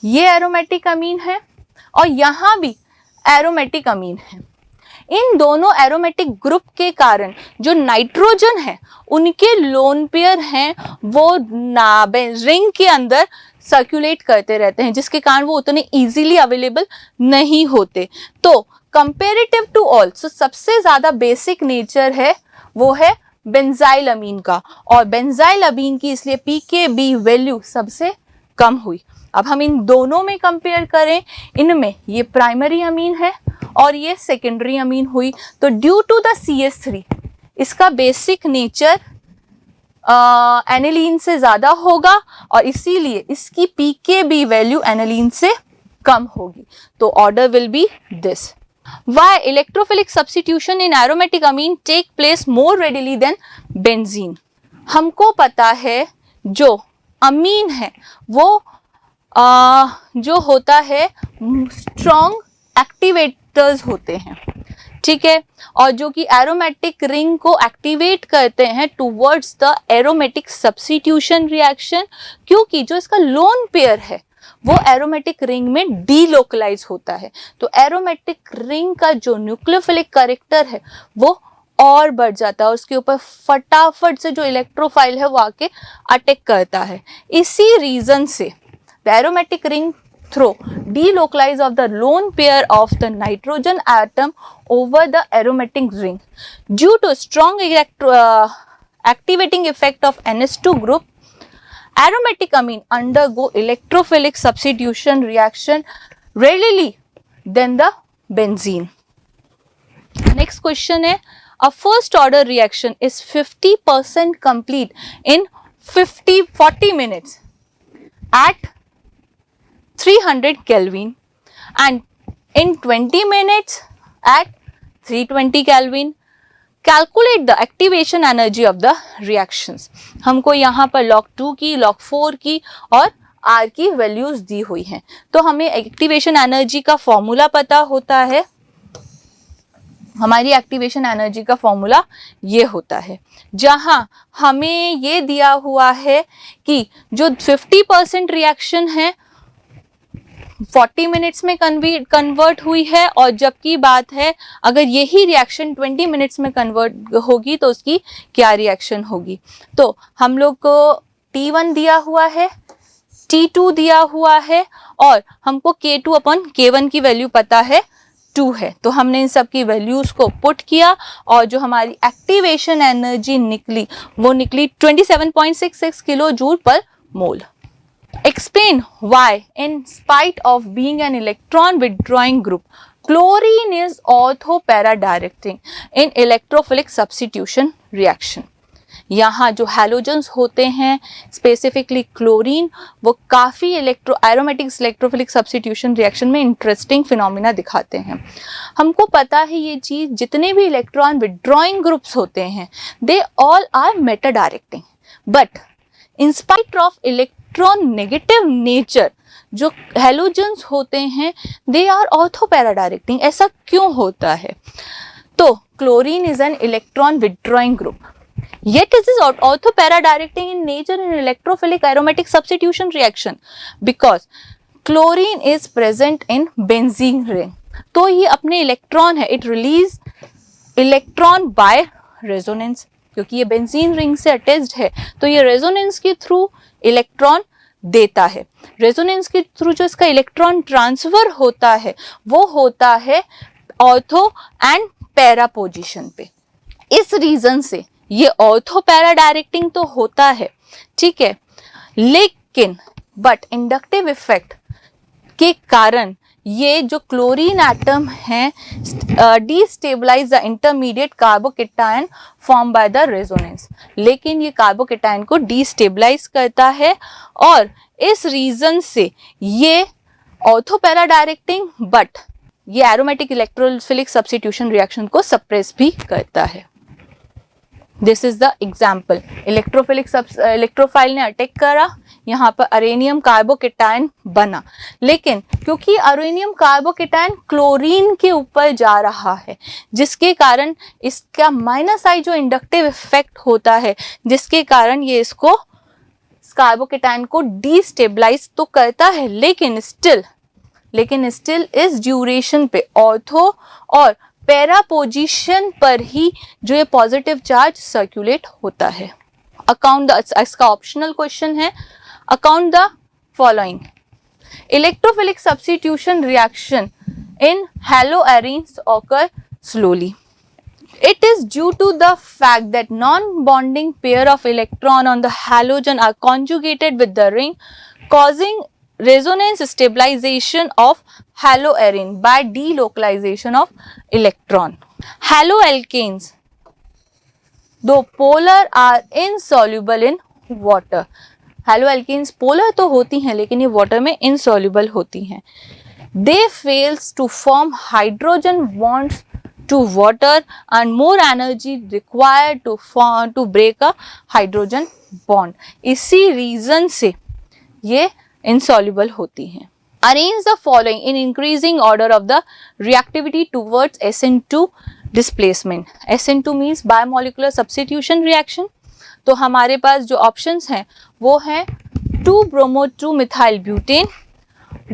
ये एरोमेटिक अमीन है और यहाँ भी एरोमेटिक अमीन है। इन दोनों एरोमेटिक ग्रुप के कारण जो नाइट्रोजन है उनके लोन पेयर हैं वो रिंग के अंदर सर्कुलेट करते रहते हैं, जिसके कारण वो उतने इजीली अवेलेबल नहीं होते। तो कंपेरेटिव टू ऑल, सबसे ज्यादा बेसिक नेचर है वो है बेंजाइल अमीन का, और बेंजाइल अमीन की इसलिए पीकेबी वैल्यू सबसे कम हुई। अब हम इन दोनों में कंपेयर करें, इनमें ये प्राइमरी अमीन है और ये सेकेंडरी अमीन हुई। तो ड्यू टू द CH3 इसका बेसिक नेचर एनिलीन से ज्यादा होगा और इसीलिए इसकी पीकेबी वैल्यू एनिलीन से कम होगी। तो order will be this. Why electrophilic substitution in aromatic amine take place more readily than benzene? हमको पता है जो अमीन है वो जो होता है स्ट्रॉन्ग एक्टिवेटर्स होते हैं, ठीक है, और जो कि एरोमेटिक रिंग को एक्टिवेट करते हैं towards the aromatic substitution reaction, क्योंकि जो इसका लोन पेयर है वो एरोमेटिक रिंग में डीलोकलाइज होता है। तो एरोमेटिक रिंग का जो न्यूक्लियोफिलिक कैरेक्टर है वो और बढ़ जाता है, उसके ऊपर फटाफट से जो इलेक्ट्रोफाइल है वो आके अटैक करता है। इसी रीजन से the aromatic ring through delocalize of the lone pair of the nitrogen atom over the aromatic ring. Due to strong activating effect of NH2 group, aromatic amine undergo electrophilic substitution reaction readily than the benzene. Next question है, a first order reaction is 50% complete in 40 minutes at 300 Kelvin and in 20 minutes at 320 Kelvin. Calculate the activation energy of the reactions. हमको यहाँ पर log 2 की, log 4 की और R की वैल्यूज दी हुई हैं। तो हमें एक्टिवेशन एनर्जी का फॉर्मूला पता होता है। हमारी एक्टिवेशन एनर्जी का फॉर्मूला ये होता है, जहां हमें ये दिया हुआ है कि जो 50% रिएक्शन है 40 मिनट्स में कन्वर्ट हुई है, और जबकि बात है अगर यही रिएक्शन 20 मिनट्स में कन्वर्ट होगी तो उसकी क्या रिएक्शन होगी। तो हम लोग को T1 दिया हुआ है, T2 दिया हुआ है, और हमको K2 अपॉन K1 की वैल्यू पता है 2 है। तो हमने इन सब की वैल्यूज को पुट किया और जो हमारी एक्टिवेशन एनर्जी निकली वो निकली 27.66 किलो जूल पर मोल। Explain why, in spite of being an electron withdrawing group, chlorine is ortho-para-directing in electrophilic substitution reaction. यहाँ जो हैलोजेंस होते हैं स्पेसिफिकली क्लोरीन, वो काफ़ी एरोमेटिक इलेक्ट्रोफिलिक सब्स्टिट्यूशन रिएक्शन में इंटरेस्टिंग फिनोमिना दिखाते हैं। हमको पता है ये चीज़, जितने भी इलेक्ट्रॉन विड्रॉइंग ग्रुप्स होते हैं they all are meta directing, but in spite of electron negative nature जो हैलोजेंस होते हैं they are ortho para directing. ऐसा क्यों होता है? तो chlorine is an electron withdrawing group, yet it is ortho para directing in nature in electrophilic aromatic substitution reaction because chlorine is present in benzene ring। तो ये अपने इलेक्ट्रॉन है, it release electron by resonance, क्योंकि ये बेंजीन रिंग से अटैच्ड है तो ये रेजोनेंस के थ्रू इलेक्ट्रॉन देता है। रेजोनेंस के थ्रू जो इसका इलेक्ट्रॉन ट्रांसफर होता है वो होता है ऑर्थो एंड पैरा पोजीशन पे। इस रीजन से ये ऑर्थो पैरा डायरेक्टिंग तो होता है, ठीक है, लेकिन बट इंडक्टिव इफेक्ट के कारण ये जो क्लोरीन एटम है destabilise the intermediate carbocation form by the resonance. लेकिन ये कार्बोकेटायन को डिस्टेबलाइज करता है और इस रीजन से ये ऑर्थो पैरा डायरेक्टिंग बट ये एरोमेटिक इलेक्ट्रोफिलिक सब्स्टिट्यूशन रिएक्शन को सप्रेस भी करता है। This is the example. Electrophile ने अटैक करा, यहाँ पर अरेनियम कार्बोकेटायन बना, लेकिन क्योंकि अरेनियम कार्बोकेटायन क्लोरीन के ऊपर जा रहा है जिसके कारण इसका माइनस आई जो इंडक्टिव इफेक्ट होता है जिसके कारण ये इसको कार्बोकेटायन को डिस्टेबलाइज तो करता है, लेकिन स्टिल इस ड्यूरेशन पे ऑर्थो और पैरा पोजीशन पर ही जो ये पॉजिटिव चार्ज सर्कुलेट होता है। अकाउंट इसका ऑप्शनल क्वेश्चन है, account the following electrophilic substitution reaction in haloarenes occur slowly. It is due to the fact that non-bonding pair of electron on the halogen are conjugated with the ring, causing resonance stabilization of haloarene by delocalization of electron. Haloalkanes, though polar, are insoluble in water. Haloalkanes polar तो होती हैं लेकिन ये water में insoluble होती हैं. They fails to form hydrogen bonds to water and more energy required to break a hydrogen bond. इसी reason से ये insoluble होती हैं. Arrange the following in increasing order of the reactivity towards SN2 displacement. SN2 means bimolecular substitution reaction. तो हमारे पास जो options हैं वो हैं 2-bromo-2 methyl butane,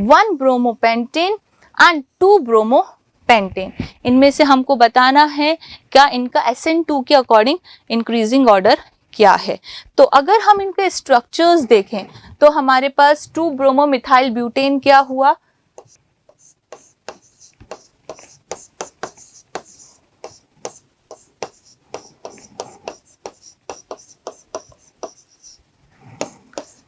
1-bromopentane and 2-bromopentane. इनमें से हमको बताना है क्या इनका SN2 के अकॉर्डिंग इंक्रीजिंग ऑर्डर क्या है। तो अगर हम इनके स्ट्रक्चर्स देखें तो हमारे पास 2-bromomethyl butane क्या हुआ,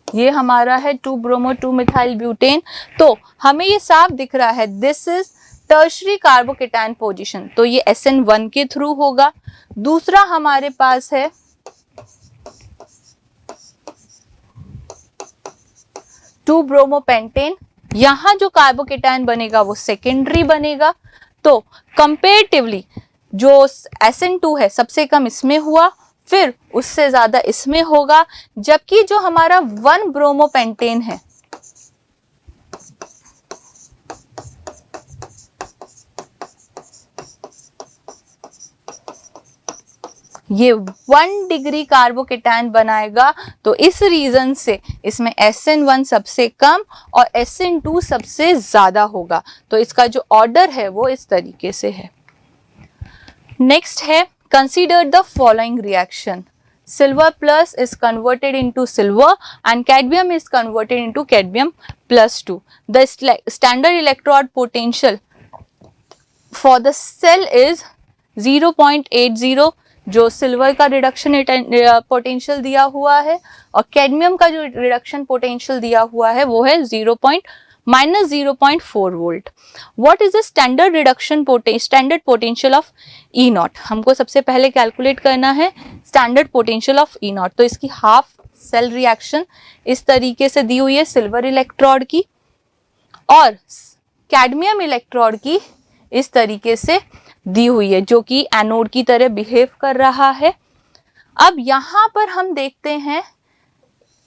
ये हमारा है 2-bromo-2-methyl butane। तो हमें ये साफ दिख रहा है this is tertiary carbocation position, तो ये SN1 के थ्रू होगा। दूसरा हमारे पास है 2-bromopentane, यहाँ जो कार्बोकेटायन बनेगा वो सेकेंडरी बनेगा। तो कंपेरेटिवली जो SN2 है सबसे कम इसमें हुआ, फिर उससे ज्यादा इसमें होगा, जबकि जो हमारा 1 ब्रोमोपेंटेन है ये 1 डिग्री कार्बोकेटायन बनाएगा। तो इस रीजन से इसमें SN1 सबसे कम और SN2 सबसे ज्यादा होगा। तो इसका जो ऑर्डर है वो इस तरीके से है। नेक्स्ट है consider the following reaction. Silver plus is converted into silver and cadmium is converted into cadmium plus 2. The standard electrode potential for the cell is 0.80, जो सिल्वर का रिडक्शन पोटेंशियल दिया हुआ है, और कैडमियम का जो रिडक्शन पोटेंशियल दिया हुआ है वो है -0.4 volt. What is the standard reduction standard potential of E not? हमको सबसे पहले कैलकुलेट करना है standard potential of E not. तो इसकी हाफ सेल रिएक्शन इस तरीके से दी हुई है सिल्वर इलेक्ट्रोड की, और कैडमियम इलेक्ट्रोड की इस तरीके से दी हुई है, जो कि एनोड की तरह बिहेव कर रहा है। अब यहां पर हम देखते हैं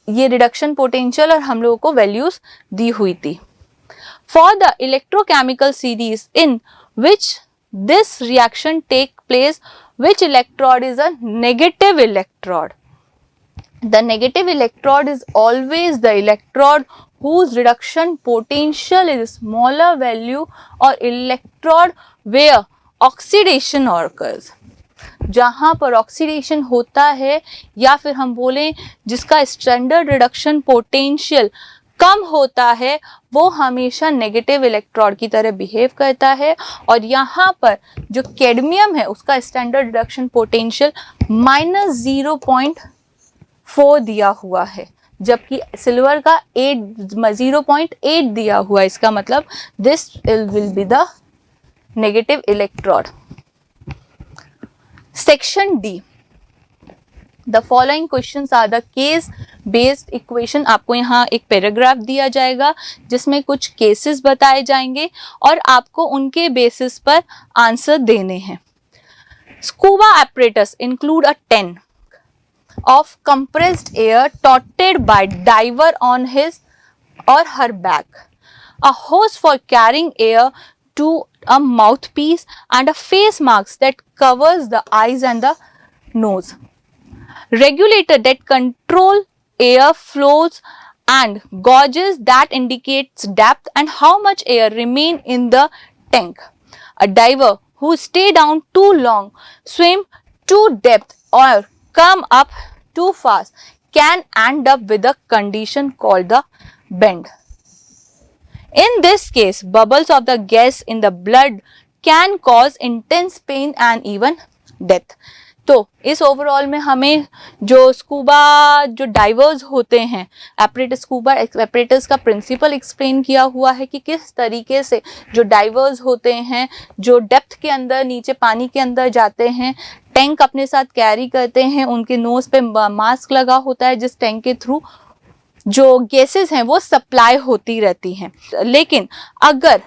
ये रिडक्शन पोटेंशियल और हम लोगों को वैल्यूज दी हुई थी। For the electrochemical series in which this reaction take place, which electrode is a negative electrode? The negative electrode is always the electrode whose reduction potential is smaller value or electrode where oxidation occurs. जहां पर ऑक्सीडेशन होता है या फिर हम बोलें जिसका स्टैंडर्ड रिडक्शन पोटेंशियल कम होता है, वो हमेशा नेगेटिव इलेक्ट्रोड की तरह बिहेव करता है। और यहाँ पर जो कैडमियम है उसका स्टैंडर्ड रिडक्शन पोटेंशियल -0.4 दिया हुआ है, जबकि सिल्वर का 0.8 दिया हुआ है। इसका मतलब this will be the negative electrode. Section D, the following questions are the case based equation. आपको यहाँ एक पैराग्राफ दिया जाएगा जिसमें कुछ केसेस बताए जाएंगे और आपको उनके बेसिस पर आंसर देने हैं। Scuba apparatus include a tank of compressed air toted by diver on his or her back, a hose for carrying air to a mouthpiece, and a face mask that covers the eyes and the nose. Regulator that control air flows and gauges that indicates depth and how much air remain in the tank. A diver who stay down too long, swim to depth or come up too fast can end up with a condition called the bend. In this case, bubbles of the gas in the blood can cause intense pain and even death. तो इस ओवरऑल में हमें जो स्कूबा जो डाइवर्स होते हैं एपरेटस, स्कूबा एपरेटस का प्रिंसिपल एक्सप्लेन किया हुआ है कि किस तरीके से जो डाइवर्स होते हैं, जो डेप्थ के अंदर नीचे पानी के अंदर जाते हैं, टैंक अपने साथ कैरी करते हैं, उनके नोज पे मास्क लगा होता है जिस टैंक के थ्रू जो गैसेस हैं वो सप्लाई होती रहती हैं। लेकिन अगर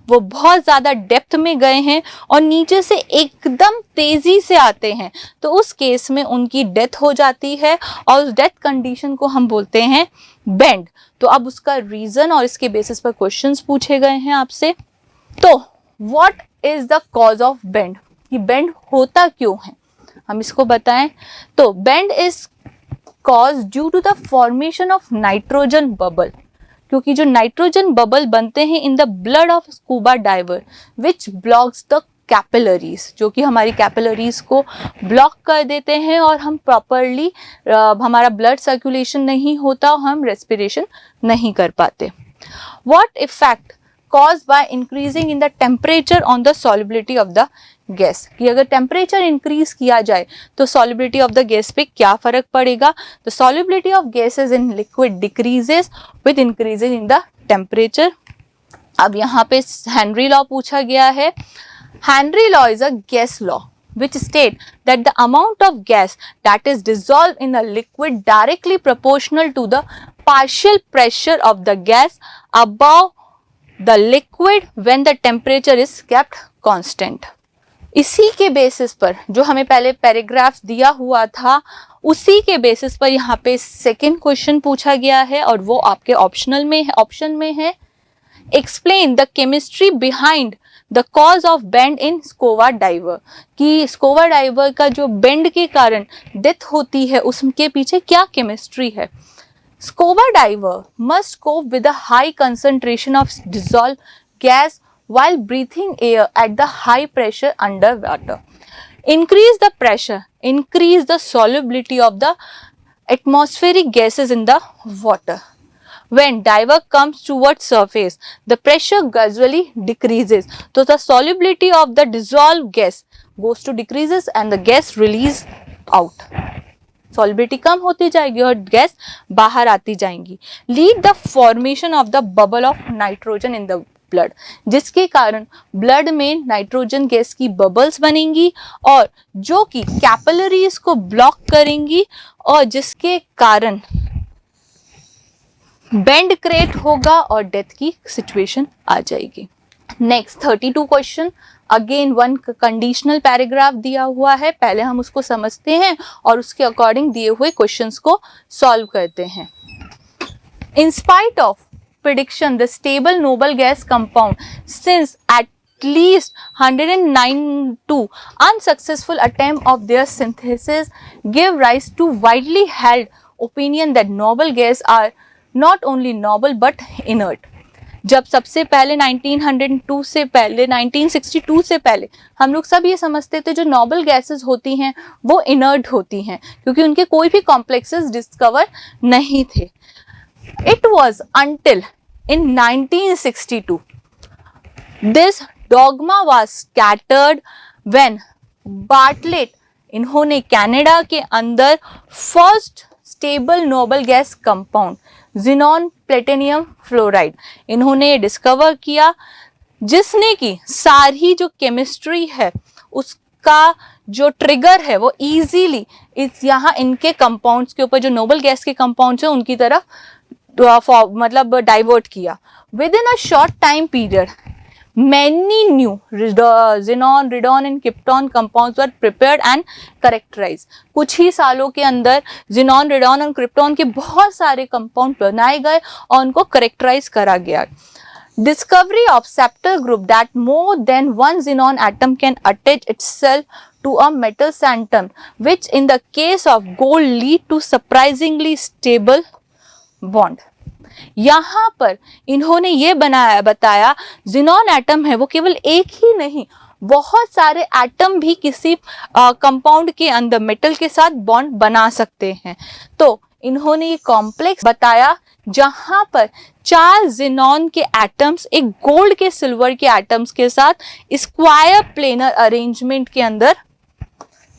वो बहुत ज़्यादा डेप्थ में गए हैं और नीचे से एकदम तेज़ी से आते हैं तो उस केस में उनकी डेथ हो जाती है और उस डेथ कंडीशन को हम बोलते हैं बेंड। तो अब उसका रीज़न और इसके बेसिस पर क्वेश्चंस पूछे गए हैं आपसे। तो what is the cause of bend, कि बेंड होता क्यों है, हम इसको बताएं। तो bend is cause due to the formation of nitrogen bubble, क्योंकि जो नाइट्रोजन बबल बनते हैं in the blood of scuba diver which blocks the capillaries, जो कि हमारी कैपिलरीज को ब्लॉक कर देते हैं और हम प्रॉपरली हमारा ब्लड सर्कुलेशन नहीं होता और हम रेस्पिरेशन नहीं कर पाते। What effect caused by increasing in the temperature on the solubility of the gas, कि अगर टेम्परेचर इंक्रीज किया जाए तो solubility of the gas पे क्या फर्क पड़ेगा। तो solubility of gases in liquid decreases with increasing in the temperature। अब यहाँ पे हेनरी लॉ पूछा गया है। Henry law is a gas law which state that the amount of gas that is dissolved in a liquid directly proportional to the partial pressure of the gas above the liquid when the temperature is kept constant। इसी के बेसिस पर जो हमें पहले पैराग्राफ दिया हुआ था, उसी के बेसिस पर यहाँ पे सेकेंड क्वेश्चन पूछा गया है और वो आपके ऑप्शन में है explain the chemistry behind the cause of bend in scuba diver, कि स्कूबा डाइवर का जो बेंड के कारण डेथ होती है उसके पीछे क्या केमिस्ट्री है। Scuba diver must cope with a high concentration of dissolve gas while breathing air at the high pressure underwater. Increase the pressure, increase the solubility of the atmospheric gases in the water. When diver comes towards surface, the pressure gradually decreases. So the solubility of the dissolved gas goes to decreases and the gas release out. Solubility कम होती जाएगी और गैस बाहर आती जाएंगी. Lead the formation of the bubble of nitrogen in the blood, जिसके कारण ब्लड में नाइट्रोजन गैस की बबल्स बनेंगी और जो कि कैपिलरीज को ब्लॉक करेंगी और जिसके कारण बेंड क्रिएट होगा और डेथ की सिचुएशन आ जाएगी. Next 32 question, again one conditional paragraph दिया हुआ है. पहले हम उसको समझते हैं और उसके अकॉर्डिंग दिए हुए क्वेश्चंस को सॉल्व करते हैं. इन spite of prediction the stable noble gas compound since at least 192 unsuccessful attempt of their synthesis give rise to widely held opinion that noble gas are not only noble but inert. जब सबसे पहले 1902 से पहले 1962 से पहले हम लोग सब ये समझते थे जो नोबल गैसेस होती हैं वो इनर्ट होती हैं क्योंकि उनके कोई भी कॉम्प्लेक्सेस डिस्कवर नहीं थे. It was until in 1962 this dogma was scattered when Bartlett इन्होंने कनाडा के अंदर first stable noble gas compound xenon platinum fluoride इन्होंने डिस्कवर किया, जिसने की सारी जो केमिस्ट्री है उसका जो ट्रिगर है वो इजीली यहाँ इनके कंपाउंड्स के ऊपर जो नोबल गैस के कंपाउंड्स हैं उनकी तरफ मतलब डाइवर्ट किया. Within a short time period many new xenon radon and krypton compounds were prepared and characterize. कुछ ही सालों के अंदर जिनॉन रिडॉन और क्रिप्टॉन के बहुत सारे कंपाउंड बनाए गए और उनको करेक्टराइज करा गया. Discovery of septal group that more than one xenon atom can attach itself to a metal atom, which in the case of gold lead to surprisingly stable bond. यहाँ पर इन्होंने ये बताया जिनॉन एटम है वो केवल एक ही नहीं बहुत सारे एटम भी किसी कंपाउंड के अंदर मेटल के साथ बॉन्ड बना सकते हैं. तो इन्होंने ये कॉम्प्लेक्स बताया जहां पर 4 जिनॉन के एटम्स एक गोल्ड के सिल्वर के एटम्स के साथ स्क्वायर प्लेनर अरेंजमेंट के अंदर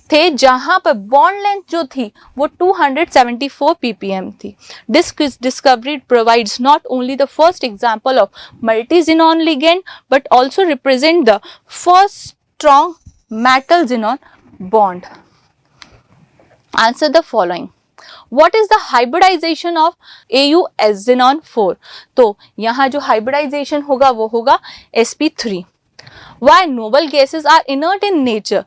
थे, जहां पर बॉन्ड लेंथ जो थी वो 274 ppm थी. This discovery provides not only the first example of multi-xenon ligand but also represent the first strong metal-xenon bond. Answer the following. What is the hybridization of AU xenon 4? तो यहाँ जो hybridization होगा वो होगा sp3. Why noble gases are inert in nature?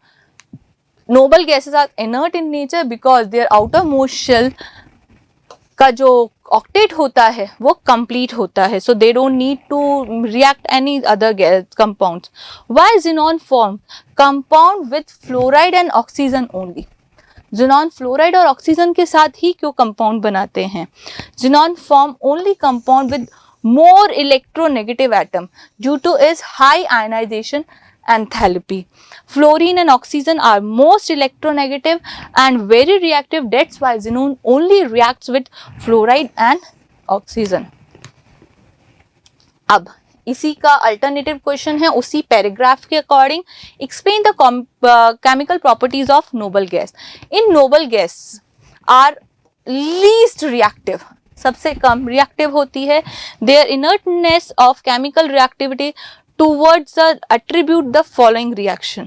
Noble gases are inert in nature because their outermost shell का जो octet होता है वो complete होता है, so they don't need to react any other gas compounds. Why xenon form compound with fluoride and oxygen only? Xenon fluoride और ऑक्सीजन के साथ ही क्यों कंपाउंड बनाते हैं? Xenon form only compound with more electronegative atom due to its high ionization enthalpy. Fluorine and oxygen are most electronegative and very reactive. That's why xenon only reacts with fluoride and oxygen. अब इसी का अल्टरनेटिव क्वेश्चन है उसी पैराग्राफ के according. Explain the chemical properties of noble gas. In noble gas are least reactive, सबसे कम रिएक्टिव होती है. Their inertness of chemical reactivity towards the attribute the following reaction.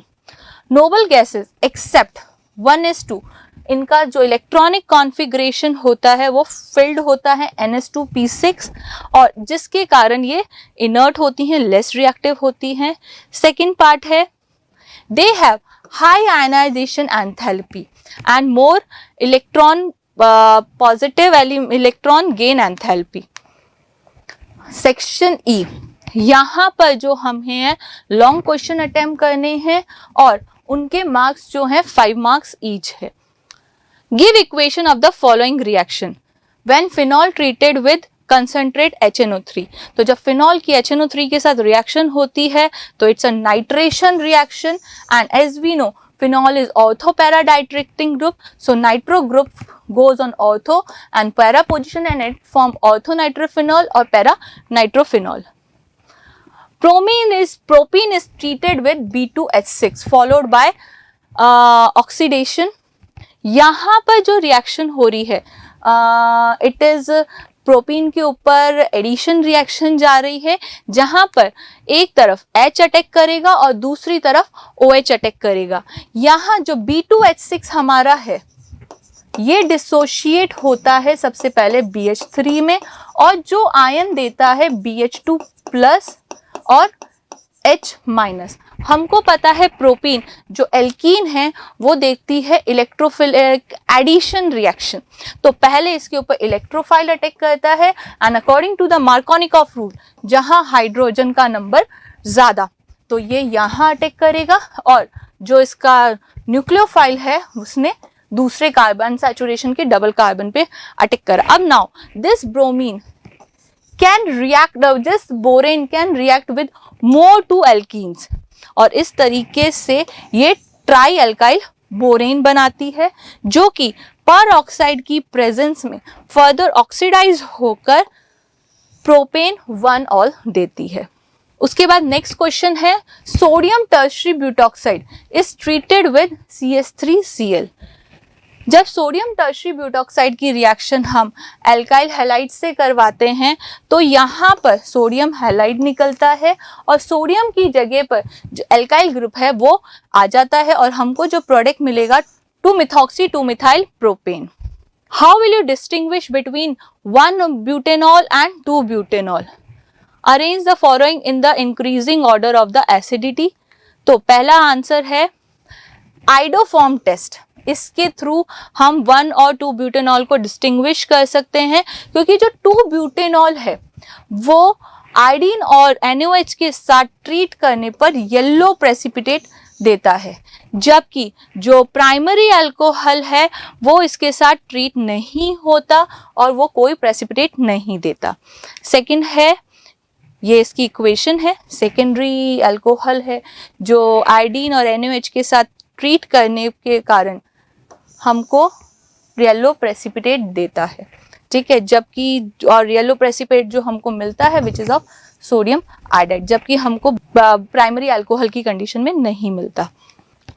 Noble gases except 1s2 इनका जो इलेक्ट्रॉनिक कॉन्फ़िगरेशन होता है वो फिल्ड होता है ns2p6 और जिसके कारण ये इनर्ट होती हैं, लेस रिएक्टिव होती हैं. सेकेंड पार्ट है they have high ionization enthalpy and more electron positive electron gain enthalpy. Section E, यहाँ पर जो हमें लॉन्ग क्वेश्चन अटेम्प्ट करने हैं और उनके मार्क्स जो हैं 5 मार्क्स ईच है. Give equation of the following reaction when phenol treated with concentrate HNO3. तो जब फिनॉल की HNO3 के साथ रिएक्शन होती है तो it's a nitration reaction and as we know phenol is ortho para ditracting group, so nitro group goes on ortho and para position and it form ortho nitrophenol or para nitrophenol. Propene is treated with B2H6 followed by oxidation. यहाँ पर जो रिएक्शन हो रही है इट इज प्रोपीन के ऊपर एडिशन रिएक्शन जा रही है, जहां पर एक तरफ H अटैक करेगा और दूसरी तरफ OH अटैक करेगा. यहाँ जो B2H6 हमारा है ये डिसोशिएट होता है सबसे पहले BH3 में और जो आयन देता है BH2 प्लस और H माइनस. हमको पता है प्रोपीन जो एल्कीन है वो देखती है इलेक्ट्रोफिलिक एडिशन रिएक्शन, तो पहले इसके ऊपर इलेक्ट्रोफाइल अटैक करता है and according to the Markovnikov rule जहां हाइड्रोजन का नंबर ज्यादा तो ये यहाँ अटैक करेगा और जो इसका न्यूक्लियोफाइल है उसने दूसरे कार्बन सैचुरेशन के डबल कार्बन पे अटैक करा. अब now this bromine can react, this borane can react with more two alkenes और इस तरीके से ये ट्राई अल्काइल बोरेन बनाती है जो कि पर ऑक्साइड की प्रेजेंस में फर्दर ऑक्सीडाइज होकर प्रोपेन 1 ऑल देती है. उसके बाद नेक्स्ट क्वेश्चन है sodium tertiary butoxide is treated with CH3Cl. जब सोडियम टर्शरी ब्यूटॉक्साइड की रिएक्शन हम एल्काइल हैलाइड से करवाते हैं तो यहाँ पर सोडियम हैलाइड निकलता है और सोडियम की जगह पर जो एल्काइल ग्रुप है वो आ जाता है और हमको जो प्रोडक्ट मिलेगा 2-methoxy 2-methyl propane. How will you distinguish between 1 butanol and 2 butanol? Arrange the following in the increasing order of the acidity. तो पहला आंसर है आइडोफॉर्म टेस्ट. इसके थ्रू हम 1 और 2 ब्यूटेनॉल को डिस्टिंग्विश कर सकते हैं क्योंकि जो 2 ब्यूटेनॉल है वो आयोडीन और NaOH के साथ ट्रीट करने पर येलो प्रेसिपिटेट देता है, जबकि जो प्राइमरी अल्कोहल है वो इसके साथ ट्रीट नहीं होता और वो कोई प्रेसिपिटेट नहीं देता. सेकंड है ये इसकी इक्वेशन है, सेकेंडरी अल्कोहल है जो आयोडीन और NaOH के साथ ट्रीट करने के कारण हमको येलो प्रेसिपिटेट देता है. ठीक है, जबकि और येलो प्रेसिपिटेट जो हमको मिलता है which is of sodium iodide, जबकि हमको प्राइमरी अल्कोहल की कंडीशन में नहीं मिलता.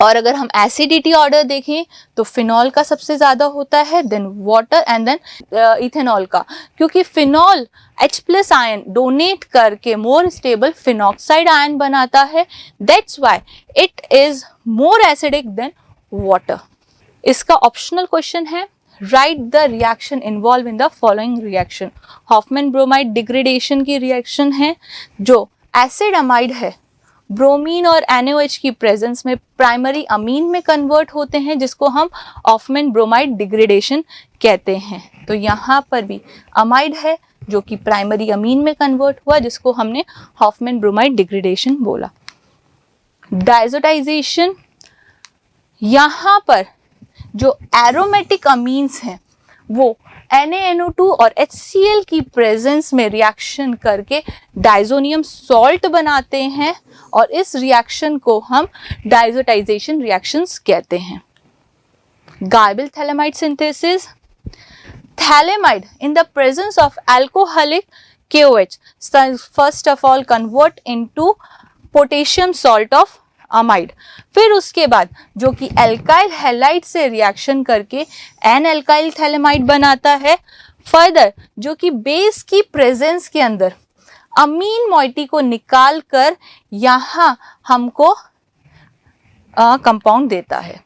और अगर हम एसिडिटी ऑर्डर देखें तो फिनॉल का सबसे ज्यादा होता है, then water and then ethanol का, क्योंकि फिनॉल H+ आयन डोनेट करके मोर स्टेबल फिनॉक्साइड आयन बनाता है. That's why it is more acidic then water. इसका ऑप्शनल क्वेश्चन है right the reaction involve in the following reaction. Hoffmann bromide degradation की रिएक्शन है जो एसिड अमाइड है ब्रोमीन और NaOH की प्रेजेंस में प्राइमरी अमीन में कन्वर्ट होते हैं जिसको हम हॉफमैन ब्रोमाइड डिग्रेडेशन कहते हैं. तो यहाँ पर भी अमाइड है जो कि प्राइमरी अमीन में कन्वर्ट हुआ जिसको हमने हॉफमैन ब्रोमाइड डिग्रेडेशन बोला. डायजोटाइजेशन, यहाँ पर जो एरोमेटिक अमीन्स हैं वो NaNO2 और HCl की प्रेजेंस में रिएक्शन करके डाइजोनियम सॉल्ट बनाते हैं और इस रिएक्शन को हम डायजोटाइजेशन रिएक्शंस कहते हैं. Gabriel phthalimide synthesis. Thalamide in the presence of alcoholic KOH first of all convert into potassium salt of amide. फिर उसके बाद जो कि एल्काइल हैलाइड से रिएक्शन करके एन एल्काइल थैलेमाइड बनाता है. फर्दर जो कि बेस की प्रेजेंस के अंदर अमीन मॉइटी को निकाल कर यहाँ हमको कंपाउंड देता है.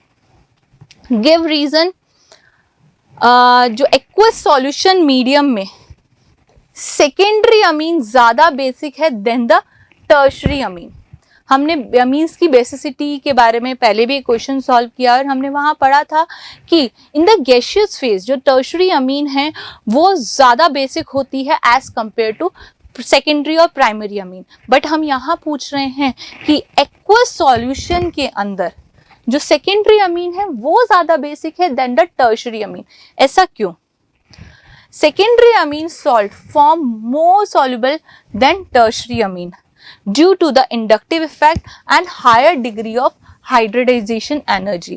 Give reason. जो एक्वस सॉल्यूशन मीडियम में सेकेंडरी अमीन ज्यादा बेसिक है देन द टर्शरी अमीन. हमने अमीन्स की बेसिसिटी के बारे में पहले भी एक क्वेश्चन सॉल्व किया और हमने वहाँ पढ़ा था कि इन द गैसियस फेज जो टर्शरी अमीन है वो ज़्यादा बेसिक होती है एज कंपेयर टू सेकेंडरी और प्राइमरी अमीन। बट हम यहाँ पूछ रहे हैं कि एक्वस सॉल्यूशन के अंदर जो सेकेंडरी अमीन है वो ज़्यादा बेसिक है देन द टर्शरी अमीन। ऐसा क्यों? Secondary amine salt form more soluble than tertiary amine due to the inductive effect and higher degree of hybridization energy.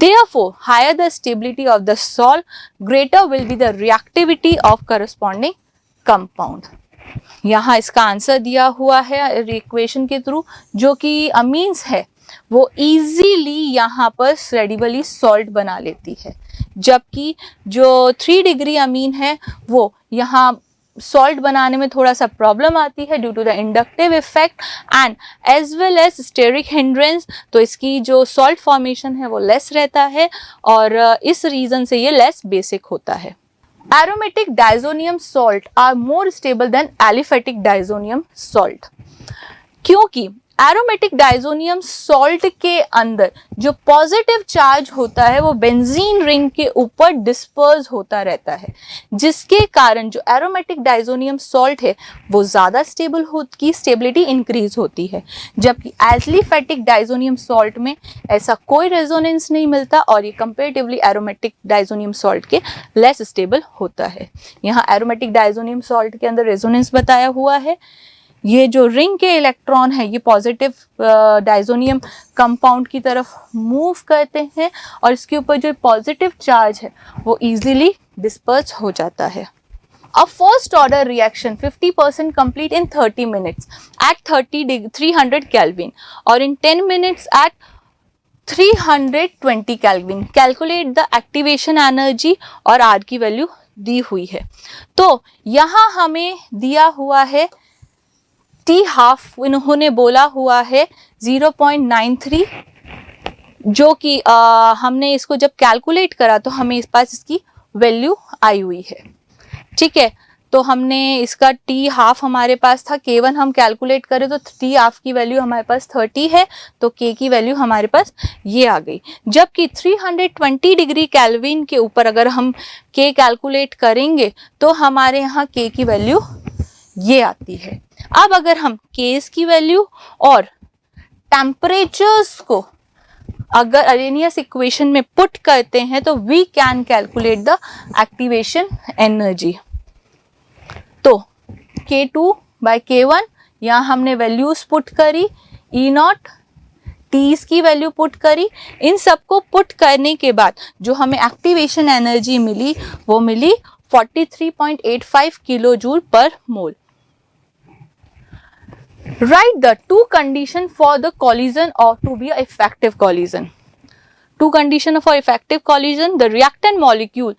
Therefore, higher the stability of the salt, greater will be the reactivity of corresponding compound. यहाँ इसका आंसर दिया हुआ है इक्वेशन के थ्रू, जो कि अमीन्स है वो इजीली यहाँ पर रेडिबली सॉल्ट बना लेती है, जबकि जो 3 डिग्री अमीन है वो यहाँ सॉल्ट बनाने में थोड़ा सा प्रॉब्लम आती है due to the inductive effect and as well as steric hindrance. तो इसकी जो सॉल्ट फॉर्मेशन है वो लेस रहता है और इस रीजन से ये लेस बेसिक होता है। Aromatic diazonium salt are more stable than aliphatic diazonium salt, क्योंकि एरोमेटिक डाइजोनियम सॉल्ट के अंदर जो पॉजिटिव चार्ज होता है वो बेंजीन रिंग के ऊपर डिस्पर्स होता रहता है, जिसके कारण जो एरोमेटिक डाइजोनियम सॉल्ट है वो ज़्यादा स्टेबल की स्टेबिलिटी इंक्रीज होती है, जबकि एलिफेटिक डाइजोनियम सॉल्ट में ऐसा कोई रेजोनेंस नहीं मिलता और ये कंपेरेटिवली एरोमेटिक डाइजोनियम सॉल्ट के लेस स्टेबल होता है। यहाँ एरोमेटिक डाइजोनियम सॉल्ट के अंदर रेजोनेंस बताया हुआ है। ये जो रिंग के इलेक्ट्रॉन है ये पॉजिटिव डाइजोनियम कंपाउंड की तरफ मूव करते हैं और इसके ऊपर जो पॉजिटिव चार्ज है वो इजीली डिस्पर्स हो जाता है। A first order reaction 50% complete in 30 minutes at 300 Kelvin or in 10 minutes at 320 Kelvin. Calculate the activation energy और R की वैल्यू दी हुई है। तो यहाँ हमें दिया हुआ है टी हाफ, इन्होंने बोला हुआ है 0.93, जो कि हमने इसको जब कैलकुलेट करा तो हमें इस पास इसकी वैल्यू आई हुई है। ठीक है, तो हमने इसका टी हाफ हमारे पास था, K1 हम कैलकुलेट करें तो टी हाफ की वैल्यू हमारे पास 30 है, तो K की वैल्यू हमारे पास ये आ गई। जबकि 320 डिग्री केल्विन के ऊपर अगर हम K कैलकुलेट करेंगे तो हमारे यहाँ K की वैल्यू ये आती है। अब अगर हम Ks की वैल्यू और टेम्परेचर्स को अगर अरेनियस इक्वेशन में पुट करते हैं तो we can calculate the activation energy. तो K2 बाय K1 यहाँ हमने वैल्यूज पुट करी, E0 T's की वैल्यू पुट करी। इन सबको पुट करने के बाद जो हमें एक्टिवेशन एनर्जी मिली वो मिली 43.85 किलो जूल पर मोल। Write the two conditions for the collision or to be an effective collision. Two conditions for effective collision: the reactant molecule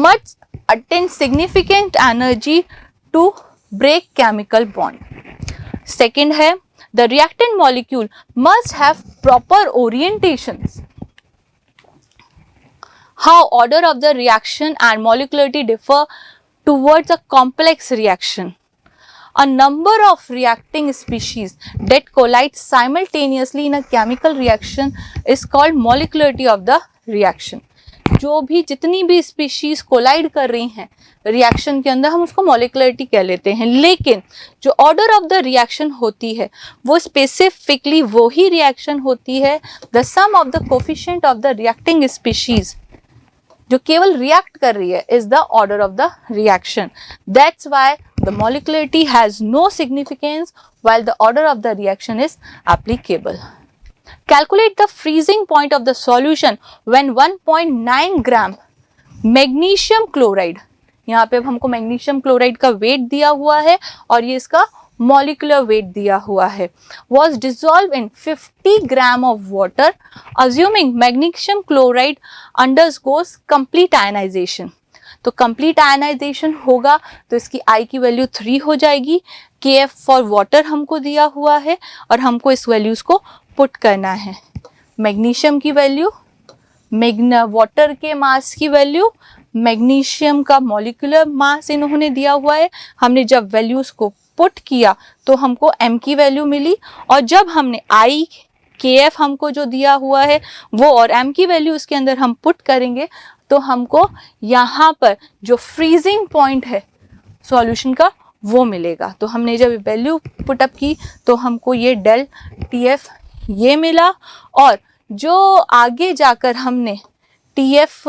must attain significant energy to break chemical bond. Second है the reactant molecule must have proper orientations. How order of the reaction and molecularity differ towards a complex reaction. A number of reacting species that collide simultaneously in a chemical reaction is called molecularity of the reaction. जो भी जितनी भी स्पीशीज कोलाइड कर रही हैं रिएक्शन के अंदर हम उसको मॉलिक्युलरिटी कह लेते हैं, लेकिन जो ऑर्डर ऑफ द रिएक्शन होती है वो स्पेसिफिकली वो ही रिएक्शन होती है the sum of the coefficient of the reacting species जो केवल रिएक्ट कर रही है is the order of the reaction. That's why the molecularity has no significance while the order of the reaction is applicable. Calculate the freezing point of the solution when 1.9 gram magnesium chloride, यहाँ पे हमको मैग्नीशियम क्लोराइड का वेट दिया हुआ है और ये इसका मॉलिक्यूलर वेट दिया हुआ है, was dissolved in 50 gram of water assuming magnesium chloride undergoes complete ionization। तो कंप्लीट आयनाइजेशन होगा तो इसकी I की वैल्यू 3 हो जाएगी। KF फॉर वाटर हमको दिया हुआ है और हमको इस वैल्यूज को पुट करना है। मैग्नीशियम की वैल्यू, वाटर के मास की वैल्यू, मैग्नीशियम का मॉलिक्यूलर मास इन्होंने दिया हुआ है। हमने जब वैल्यूज को पुट किया तो हमको m की वैल्यू मिली, और जब हमने i kf हमको जो दिया हुआ है वो और m की वैल्यू इसके अंदर हम पुट करेंगे तो हमको यहाँ पर जो फ्रीजिंग पॉइंट है सॉल्यूशन का वो मिलेगा। तो हमने जब वैल्यू पुटअप की तो हमको ये डेल TF ये मिला, और जो आगे जाकर हमने TF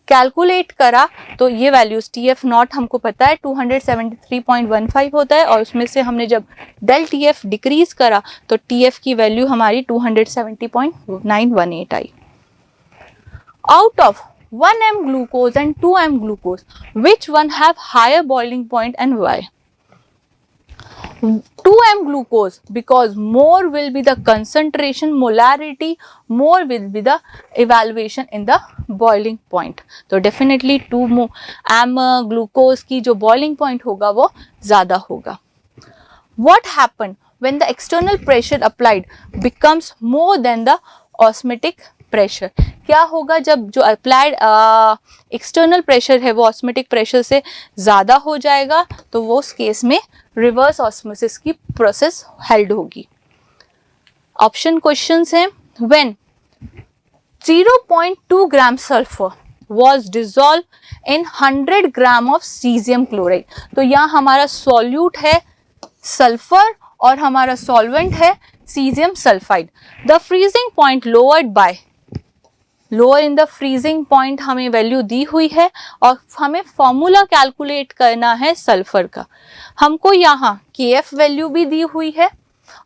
कैलकुलेट करा तो ये वैल्यूज TF नॉट हमको पता है 273.15 होता है, और उसमें से हमने जब डेल TF डिक्रीज करा तो TF की वैल्यू हमारी 270.918 आई। Out of 1m glucose and 2m glucose, which one have higher boiling point and why? 2m glucose, because more will be the concentration, molarity, more will be the evaluation in the boiling point. तो definitely 2m glucose की जो boiling point होगा वो ज़्यादा होगा। What happened when the external pressure applied becomes more than the osmotic pressure? क्या होगा जब जो अप्लाइड एक्सटर्नल प्रेशर है वो ऑस्मोटिक प्रेशर से ज़्यादा हो जाएगा, तो वो उस केस में रिवर्स ऑस्मोसिस की प्रोसेस हेल्ड होगी। ऑप्शन क्वेश्चंस हैं, when 0.2 gram sulphur was dissolved in 100 gram of caesium chloride. तो यहाँ हमारा सॉल्यूट है सल्फर और हमारा सॉल्वेंट है caesium sulphide. The freezing point lowered by, lower in the freezing point हमें वैल्यू दी हुई है, और हमें फॉर्मूला कैलकुलेट करना है सल्फर का। हमको यहाँ KF वैल्यू भी दी हुई है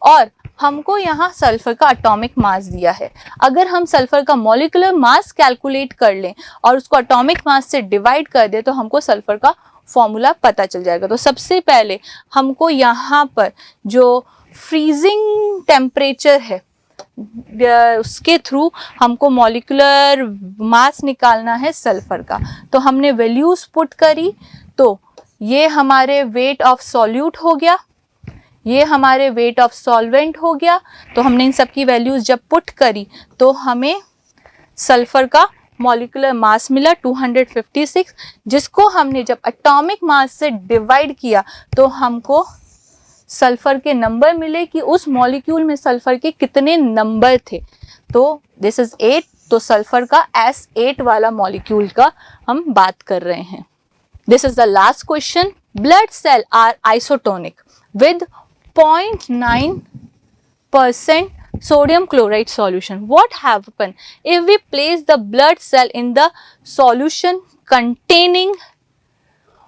और हमको यहाँ सल्फर का एटॉमिक मास दिया है। अगर हम सल्फर का मॉलिक्यूलर मास कैलकुलेट कर लें और उसको एटॉमिक मास से डिवाइड कर दें तो हमको सल्फर का फॉर्मूला पता चल जाएगा। तो सबसे पहले हमको यहाँ पर जो फ्रीजिंग टेम्परेचर है उसके थ्रू हमको मॉलिक्यूलर मास निकालना है सल्फर का। तो हमने वैल्यूज पुट करी, तो ये हमारे वेट ऑफ सॉल्यूट हो गया, ये हमारे वेट ऑफ सॉल्वेंट हो गया। तो हमने इन सब की वैल्यूज जब पुट करी तो हमें सल्फर का मॉलिक्यूलर मास मिला 256, जिसको हमने जब एटॉमिक मास से डिवाइड किया तो हमको सल्फर के नंबर मिले कि उस मॉलिक्यूल में सल्फर के कितने नंबर थे। तो दिस इज 8, तो सल्फर का S8 वाला मॉलिक्यूल का हम बात कर रहे हैं। This is the last question. Blood cell are isotonic with 0.9% sodium chloride solution. What happen if we place the blood cell in the solution containing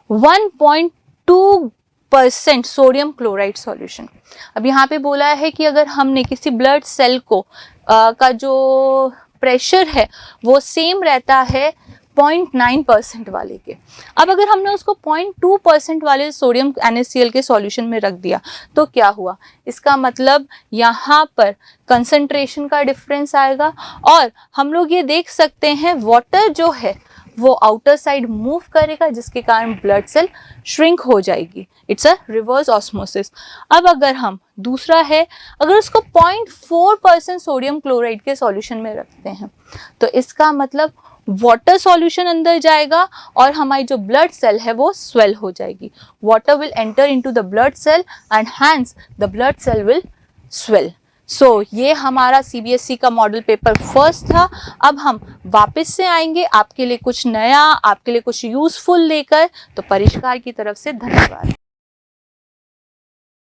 1.2% sodium chloride solution? अब यहाँ पे बोला है कि अगर हमने किसी ब्लड सेल को का जो प्रेशर है वो सेम रहता है 0.9% वाले के। अब अगर हमने उसको 0.2% वाले सोडियम NaCl के सॉल्यूशन में रख दिया तो क्या हुआ? इसका मतलब यहाँ पर कंसंट्रेशन का डिफरेंस आएगा, और हम लोग ये देख सकते हैं वाटर जो है वो आउटर साइड मूव करेगा, जिसके कारण ब्लड सेल श्रिंक हो जाएगी। It's a reverse osmosis. अब अगर हम दूसरा है, अगर उसको 0.4% सोडियम क्लोराइड के सॉल्यूशन में रखते हैं तो इसका मतलब वाटर सॉल्यूशन अंदर जाएगा और हमारी जो ब्लड सेल है वो स्वेल हो जाएगी। Water will enter into the blood cell and hence the blood cell will swell. So ये हमारा CBSE का मॉडल पेपर फर्स्ट था। अब हम वापस से आएंगे आपके लिए कुछ नया, आपके लिए कुछ यूजफुल लेकर। तो परिष्कार की तरफ से धन्यवाद।